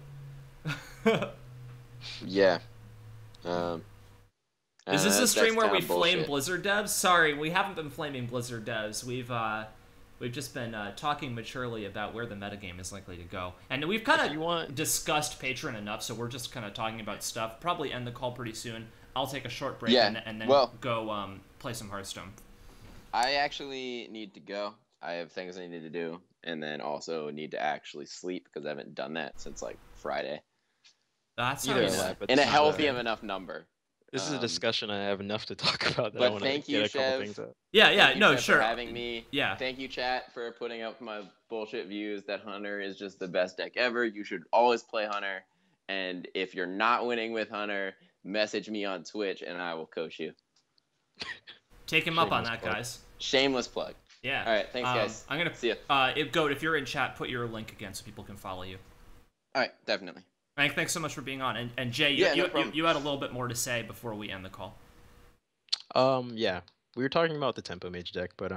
Yeah. Is this a stream where we flame bullshit. Blizzard devs? Sorry, we haven't been flaming Blizzard devs. We've just been talking maturely about where the metagame is likely to go. And we've kind of discussed Patreon enough, so we're just kind of talking about stuff. Probably end the call pretty soon. I'll take a short break and then go play some Hearthstone. I actually need to go. I have things I need to do, and then also need to actually sleep because I haven't done that since like Friday. That's in a healthy enough number. This is a discussion I have enough to talk about that but I want to thank get you, a couple Chev. things out. Yeah, no, Chev, sure. For having me. Yeah. Thank you, chat, for putting up my bullshit views that Hunter is just the best deck ever. You should always play Hunter. And if you're not winning with Hunter, message me on Twitch and I will coach you. Take him up on that, guys. Shameless plug. Yeah. All right, thanks, guys. I'm gonna see you. Goat, if you're in chat, put your link again so people can follow you. All right, definitely. Thanks so much for being on. And Jay, you had a little bit more to say before we end the call. Yeah, we were talking about the Tempo Mage deck, but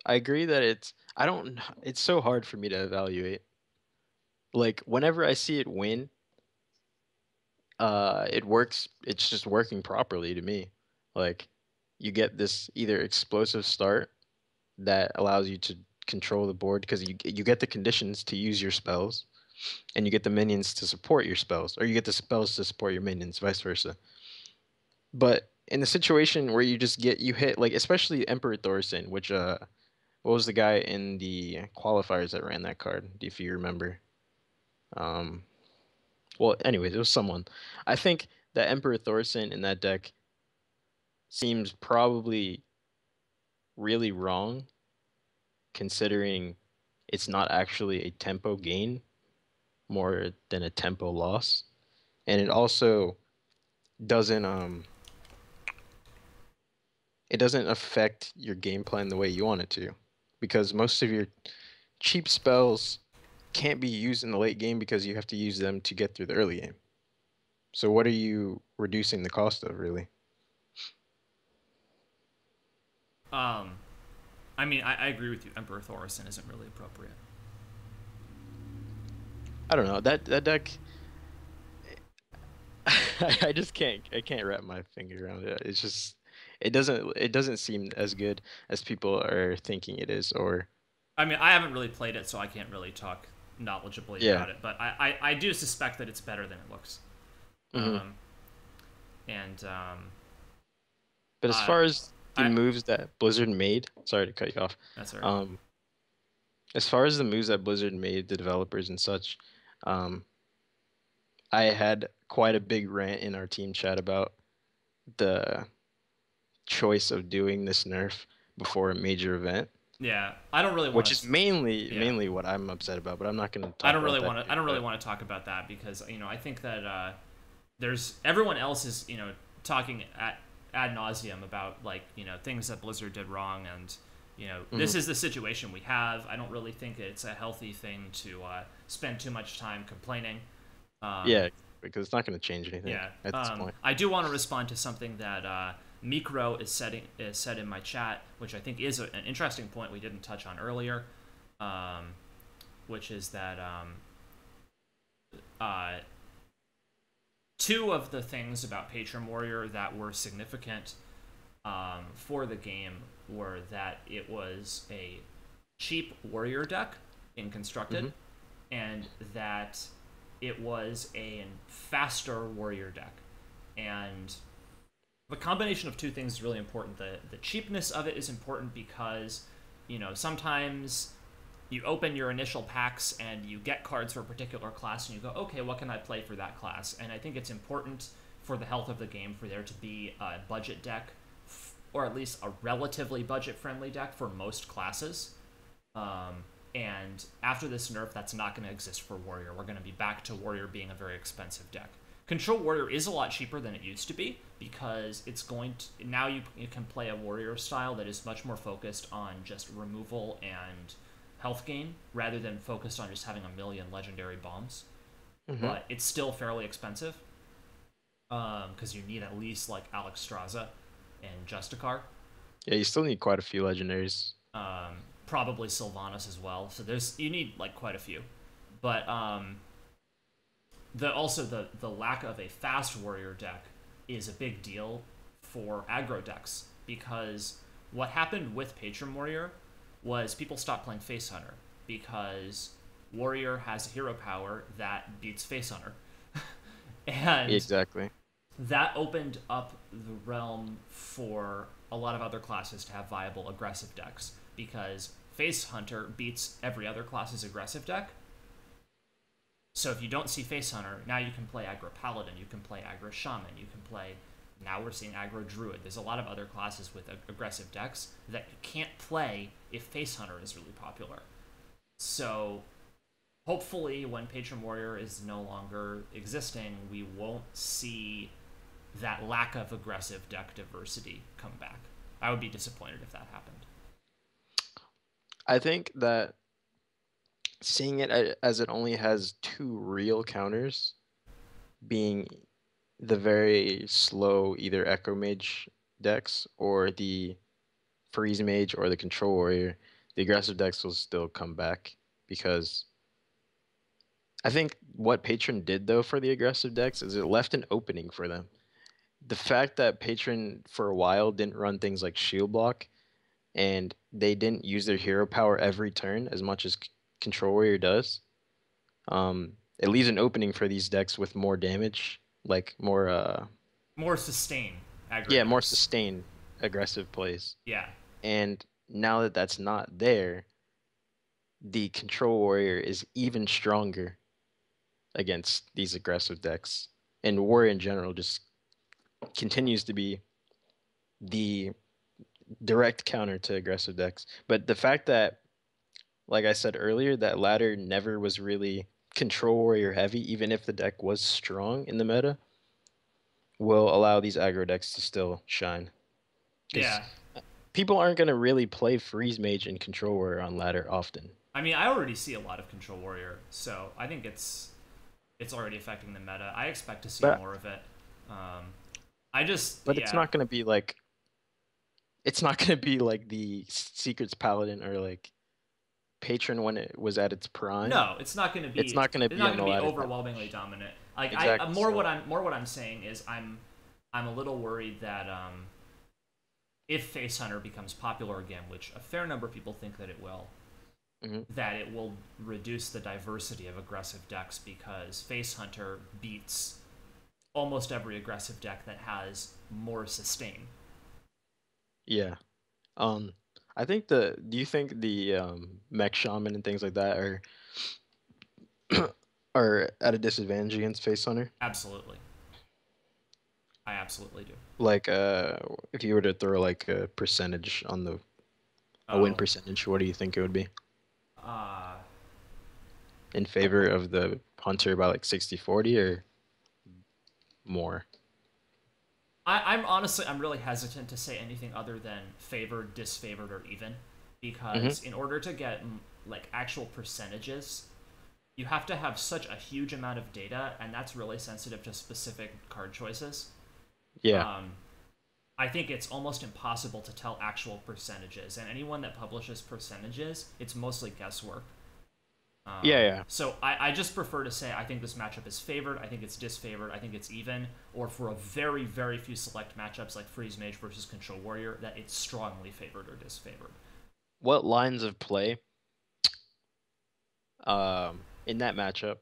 I agree that it's so hard for me to evaluate. Like whenever I see it win, it works. It's just working properly to me. Like you get this either explosive start that allows you to control the board because you get the conditions to use your spells, and you get the minions to support your spells, or you get the spells to support your minions, vice versa. But in the situation where you hit like especially Emperor Thorson, which what was the guy in the qualifiers that ran that card, if you remember? Um, well, anyways, it was someone. I think that Emperor Thorson in that deck seems probably really wrong, considering it's not actually a tempo gain more than a tempo loss, and doesn't um it doesn't affect your game plan the way you want it to, because most of your cheap spells can't be used in the late game because you have to use them to get through the early game. So what are you reducing the cost of, really? Um, I mean, I agree with you. Emperor Thorson isn't really appropriate. I don't know. That deck I just can't wrap my finger around it. It's just it doesn't seem as good as people are thinking it is, or I mean, I haven't really played it, so I can't really talk knowledgeably yeah. about it. But I do suspect that it's better than it looks. Hmm. Um, and But as far as the I moves that Blizzard made, sorry to cut you off. that's all right. As far as the moves that Blizzard made, the developers and such, um, I had quite a big rant in our team chat about the choice of doing this nerf before a major event, Yeah, I don't really want which is to. Yeah, mainly what I'm upset about. But I'm not going to I talk don't about really that want to. here. I don't really But want to talk about that because I think that there's everyone else is talking ad nauseum about like things that Blizzard did wrong, and this is the situation we have. I don't really think it's a healthy thing to spend too much time complaining. Um, yeah, because it's not going to change anything yeah, at this point. I do want to respond to something that Mikro is said in my chat, which I think is an interesting point we didn't touch on earlier, which is that uh, two of the things about Patron Warrior that were significant for the game were that it was a cheap warrior deck in constructed, and that it was a faster warrior deck. And the combination of two things is really important. The cheapness of it is important because sometimes you open your initial packs and you get cards for a particular class and you go, okay, what can I play for that class? And I think it's important for the health of the game for there to be a budget deck, or at least a relatively budget-friendly deck for most classes. And after this nerf, that's not going to exist for Warrior. We're going to be back to Warrior being a very expensive deck. Control Warrior is a lot cheaper than it used to be because it's going to now you can play a Warrior style that is much more focused on just removal and health gain rather than focused on just having a million legendary bombs. But it's still fairly expensive because you need at least like Alex Straza and Justicar. Yeah, you still need quite a few legendaries. Probably Sylvanas as well. So you need like quite a few, but the lack of a fast warrior deck is a big deal for aggro decks because what happened with Patron Warrior was people stopped playing Face Hunter because Warrior has a hero power that beats Face Hunter, and Exactly. that opened up the realm for a lot of other classes to have viable aggressive decks because Face Hunter beats every other class's aggressive deck. So if you don't see Face Hunter, now you can play aggro Paladin, you can play aggro Shaman, you can play. Now we're seeing aggro Druid. There's a lot of other classes with aggressive decks that you can't play if Face Hunter is really popular. So hopefully when Patron Warrior is no longer existing, we won't see that lack of aggressive deck diversity come back. I would be disappointed if that happened. I think that seeing it as it only has two real counters, being the very slow either Echo Mage decks or the Freeze Mage or the Control Warrior, the aggressive decks will still come back because I think what Patron did though for the aggressive decks is it left an opening for them. The fact that Patron for a while didn't run things like Shield Block and they didn't use their hero power every turn as much as Control Warrior does, it leaves an opening for these decks with more damage, like more sustain aggro yeah, more decks. sustained aggressive plays. Yeah. And now that that's not there, the Control Warrior is even stronger against these aggressive decks. And Warrior in general just continues to be the direct counter to aggressive decks. But the fact that, like I said earlier, that ladder never was really Control Warrior heavy, even if the deck was strong in the meta, will allow these aggro decks to still shine. Yeah. People aren't going to really play Freeze Mage and Control Warrior on ladder often. I mean, I already see a lot of Control Warrior, so I think it's already affecting the meta. I expect to see more of it. It's not going to be like the Secrets Paladin or like Patron when it was at its prime. No, it's not going to be. It's not going to be overwhelmingly dominant. Like exactly, what I'm saying is I'm a little worried that if Face Hunter becomes popular again, which a fair number of people think that it will, that it will reduce the diversity of aggressive decks because Face Hunter beats almost every aggressive deck that has more sustain. Yeah. I think do you think the Mech Shaman and things like that are at a disadvantage against Face Hunter? Absolutely. I absolutely do. Like if you were to throw like a percentage on a win percentage, what do you think it would be? In favor of the Hunter by like 60-40 or more? I'm really hesitant to say anything other than favored, disfavored, or even, because in order to get like actual percentages, you have to have such a huge amount of data, and that's really sensitive to specific card choices. Yeah. I think it's almost impossible to tell actual percentages, and anyone that publishes percentages, it's mostly guesswork. Yeah. So I just prefer to say I think this matchup is favored, I think it's disfavored, I think it's even, or for a very, very few select matchups like Freeze Mage versus Control Warrior, that it's strongly favored or disfavored. What lines of play in that matchup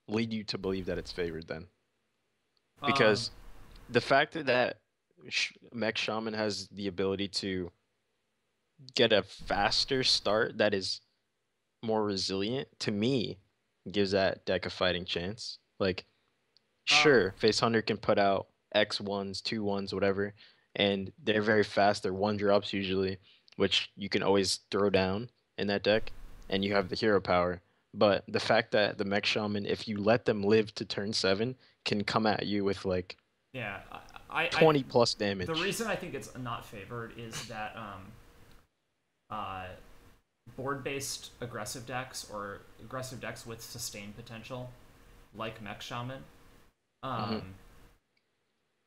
lead you to believe that it's favored then? Because the fact that Mech Shaman has the ability to get a faster start that is more resilient, to me, gives that deck a fighting chance. Like, sure, Face Hunter can put out X1s, 2-1s, whatever, and they're very fast. They're 1-drops usually, which you can always throw down in that deck, and you have the hero power. But the fact that the Mech Shaman, if you let them live to turn 7, can come at you with like 20 plus damage. The reason I think it's not favored is that board-based aggressive decks or aggressive decks with sustained potential, like Mech Shaman,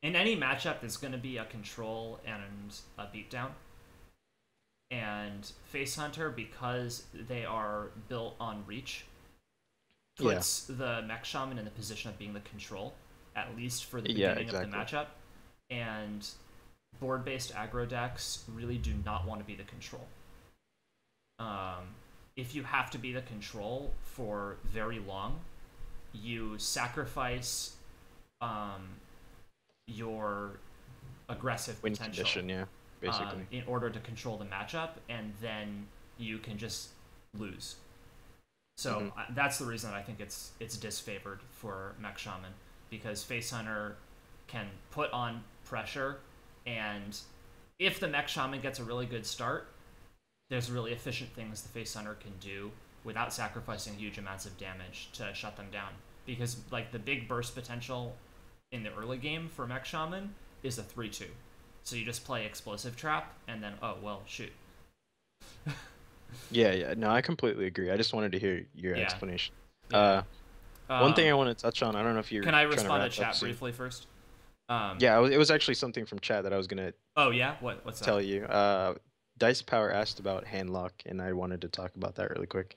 in any matchup there's going to be a control and a beatdown. And Face Hunter, because they are built on reach, puts the Mech Shaman in the position of being the control, at least for the beginning of the matchup. And board-based aggro decks really do not want to be the control. If you have to be the control for very long, you sacrifice your aggressive win potential. Condition, basically. In order to control the matchup, and then you can just lose. So that's the reason I think it's disfavored for Mech Shaman, because Face Hunter can put on pressure, and if the Mech Shaman gets a really good start, there's really efficient things the Face Hunter can do without sacrificing huge amounts of damage to shut them down. Because like the big burst potential in the early game for Mech Shaman is a 3-2. So you just play Explosive Trap, and then, oh, well, shoot. Yeah. No, I completely agree. I just wanted to hear your explanation. Yeah. One thing I want to touch on, I don't know if you're Can I respond to chat briefly first? It was actually something from chat that I was going to Oh, yeah? What's tell that? you. Dice Power asked about handlock, and I wanted to talk about that really quick.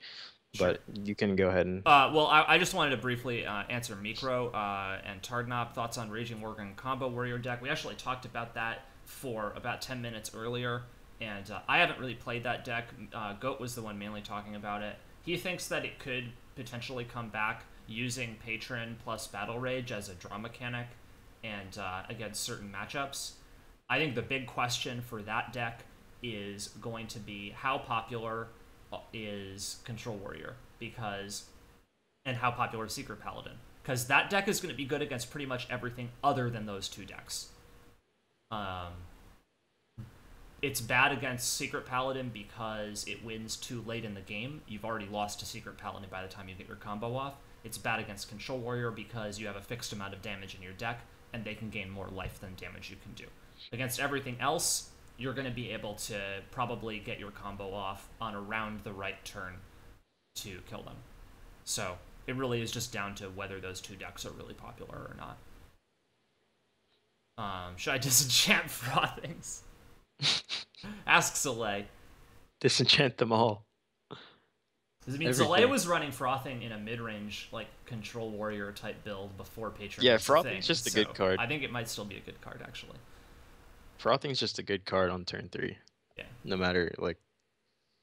Sure. But you can go ahead and. Well, I just wanted to briefly answer Micro and Tardnop thoughts on Raging Worgen combo warrior deck. We actually talked about that for about 10 minutes earlier, and I haven't really played that deck. Goat was the one mainly talking about it. He thinks that it could potentially come back using Patron plus Battle Rage as a draw mechanic and against certain matchups. I think the big question for that deck is going to be how popular is Control Warrior and how popular is Secret Paladin, because that deck is going to be good against pretty much everything other than those two decks. It's bad against Secret Paladin because it wins too late in the game. You've already lost to Secret Paladin by the time you get your combo off. It's bad against Control Warrior because you have a fixed amount of damage in your deck, and they can gain more life than damage you can do. Against everything else, you're going to be able to probably get your combo off on around the right turn to kill them. So it really is just down to whether those two decks are really popular or not. Should I disenchant Frothings? Ask Soleil. Disenchant them all. Does it mean Soleil was running Frothing in a mid-range, like, Control Warrior type build before Patron? Yeah, Frothing's just a good card. I think it might still be a good card, actually. Frothing's just a good card on turn 3. Yeah. No matter, like,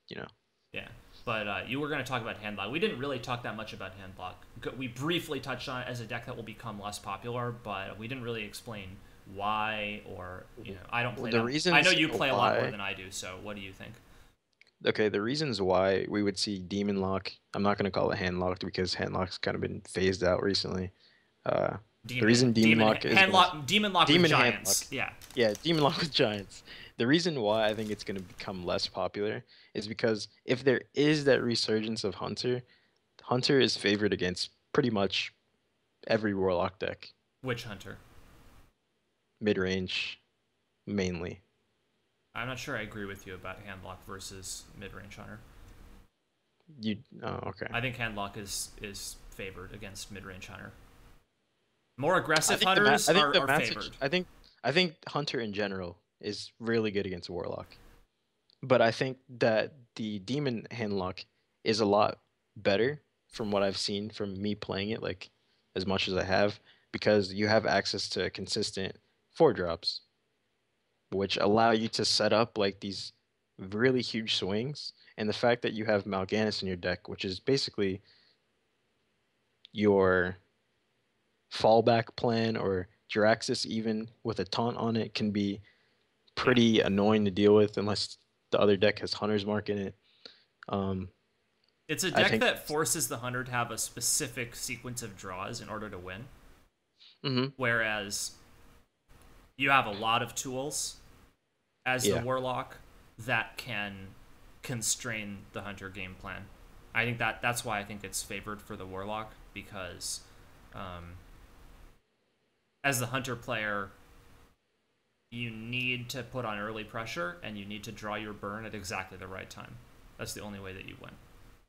Yeah. But you were going to talk about Handlock. We didn't really talk that much about Handlock. We briefly touched on it as a deck that will become less popular, but we didn't really explain why or, I don't play I know you play a lot more than I do, so what do you think? Okay, the reasons why we would see Demon Lock, I'm not going to call it Handlocked because Handlock's kind of been phased out recently. The reason Demon Lock is Demon Lock with Giants. Yeah, Demon Lock with Giants. The reason why I think it's going to become less popular is because if there is that resurgence of Hunter, Hunter is favored against pretty much every Warlock deck. Which Hunter? Mid-range, mainly. I'm not sure I agree with you about Handlock versus mid-range Hunter. Okay. I think Handlock is favored against mid-range Hunter. More aggressive hunters are favored. I think Hunter in general is really good against Warlock. But I think that the Demon Handlock is a lot better from what I've seen from me playing it, like, as much as I have, because you have access to consistent 4-drops, which allow you to set up, like, these really huge swings. And the fact that you have Mal'Ganis in your deck, which is basically your fallback plan, or Jiraxis even with a taunt on it, can be pretty annoying to deal with unless the other deck has Hunter's Mark in it. It's a deck that forces the Hunter to have a specific sequence of draws in order to win. Mm-hmm. Whereas you have a lot of tools as the Warlock that can constrain the Hunter game plan. I think that's why I think it's favored for the Warlock, because as the Hunter player, you need to put on early pressure and you need to draw your burn at exactly the right time. That's the only way that you win.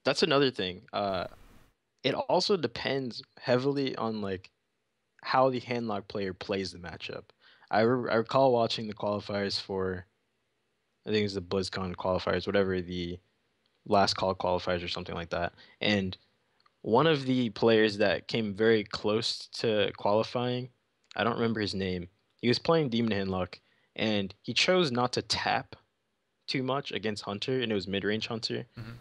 That's another thing. It also depends heavily on, like, how the Handlock player plays the matchup. I recall watching the qualifiers for, I think it was the BlizzCon qualifiers, whatever, the last call qualifiers or something like that. And one of the players that came very close to qualifying, I don't remember his name. He was playing Demon Handlock, and he chose not to tap too much against Hunter, and it was mid-range Hunter. Mm-hmm.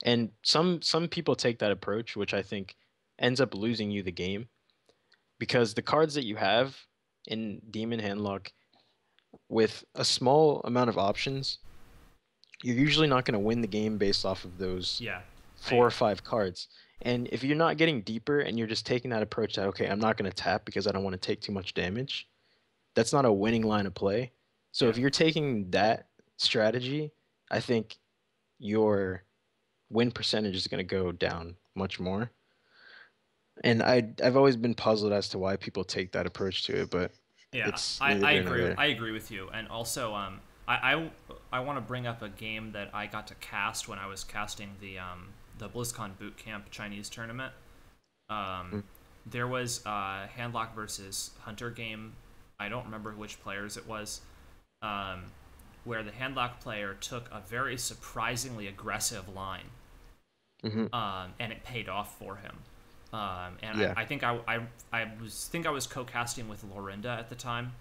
And some people take that approach, which I think ends up losing you the game, because the cards that you have in Demon Handlock, with a small amount of options, you're usually not going to win the game based off of those 4 or 5 cards. And if you're not getting deeper and you're just taking that approach that, okay, I'm not going to tap because I don't want to take too much damage, that's not a winning line of play. So if you're taking that strategy, I think your win percentage is going to go down much more. And I've always been puzzled as to why people take that approach to it, but I agree with you. And also, I want to bring up a game that I got to cast when I was casting the BlizzCon Boot Camp Chinese tournament. There was a Handlock versus Hunter game. I don't remember which players it was, where the handlock player took a very surprisingly aggressive line, and it paid off for him. And Yeah. I think I was co-casting with Lorinda at the time,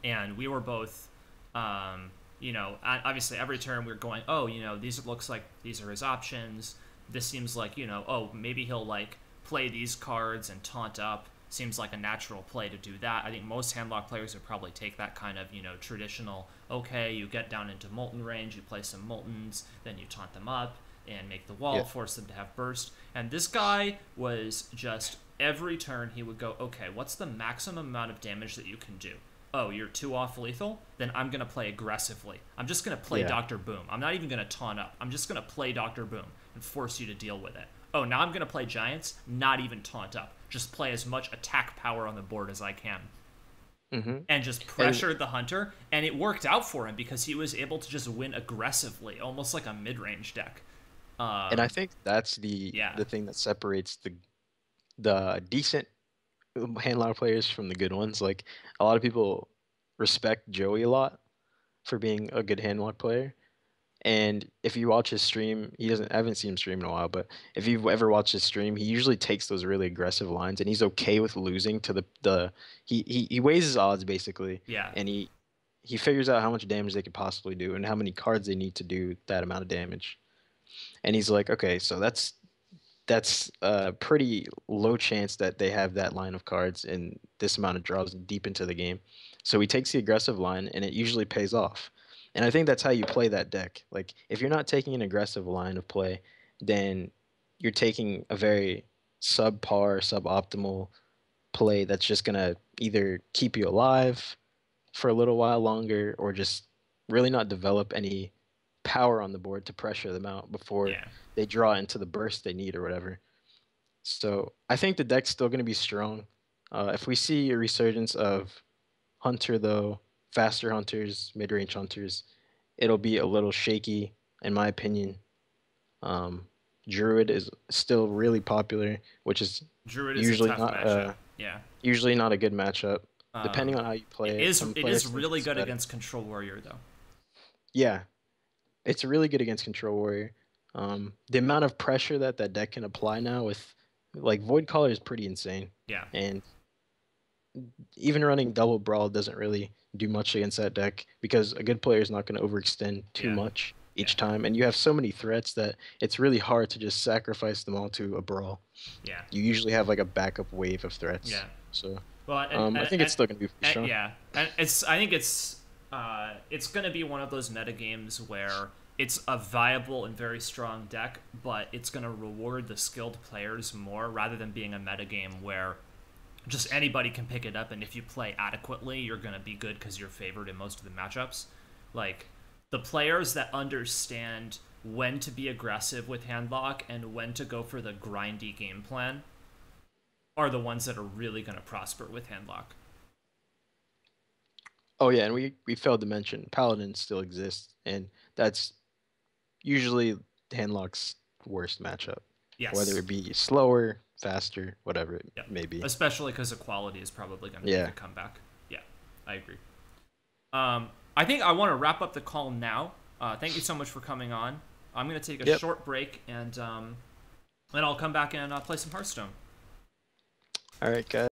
and we were both, obviously every turn we were going, oh, these looks like these are his options. This seems like, oh, maybe he'll like play these cards and taunt up. Seems like a natural play to do that. I think most handlock players would probably take that kind of, traditional, okay, you get down into Molten range, you play some Moltens, then you taunt them up and make the wall, force them to have burst. And this guy was just, every turn he would go, okay, what's the maximum amount of damage that you can do? Oh, you're 2 off lethal? Then I'm going to play aggressively. I'm just going to play Dr. Boom. I'm not even going to taunt up. I'm just going to play Dr. Boom and force you to deal with it. Oh, now I'm going to play Giants, not even taunt up. Just play as much attack power on the board as I can. And just pressure the hunter. And it worked out for him because he was able to just win aggressively, almost like a mid-range deck. And I think that's the thing that separates the decent handlock players from the good ones. Like, a lot of people respect Joey a lot for being a good handlock player. And if you watch his stream, I haven't seen him stream in a while, but if you've ever watched his stream, he usually takes those really aggressive lines, and he's okay with losing to he weighs his odds basically. Yeah. And he figures out how much damage they could possibly do and how many cards they need to do that amount of damage. And he's like, okay, so that's a pretty low chance that they have that line of cards and this amount of draws deep into the game. So he takes the aggressive line, and it usually pays off. And I think that's how you play that deck. Like, if you're not taking an aggressive line of play, then you're taking a very subpar, suboptimal play that's just going to either keep you alive for a little while longer or just really not develop any power on the board to pressure them out before they draw into the burst they need or whatever. So I think the deck's still going to be strong. If we see a resurgence of Hunter, though, faster Hunters, mid-range Hunters, it'll be a little shaky, in my opinion. Druid is still really popular, which is usually not usually not a good matchup, depending on how you play it. It is really good against Control Warrior, though. Yeah, it's really good against Control Warrior. The amount of pressure that deck can apply now with, like, Void Caller is pretty insane. Yeah. And even running double brawl doesn't really do much against that deck because a good player is not going to overextend too much each time, and you have so many threats that it's really hard to just sacrifice them all to a brawl. Yeah. You usually have like a backup wave of threats. Yeah. So I think it's still going to be strong. Yeah. And I think it's going to be one of those metagames where it's a viable and very strong deck, but it's going to reward the skilled players more rather than being a metagame where just anybody can pick it up, and if you play adequately, you're going to be good because you're favored in most of the matchups. Like, the players that understand when to be aggressive with handlock and when to go for the grindy game plan are the ones that are really going to prosper with handlock. Oh yeah, and we failed to mention Paladins still exist, and that's usually handlock's worst matchup. Yes. Whether it be slower, faster, whatever it may be. Especially because equality is probably going to make a comeback. Yeah, I agree. I think I want to wrap up the call now. Thank you so much for coming on. I'm going to take a short break, and then I'll come back and play some Hearthstone. All right, guys.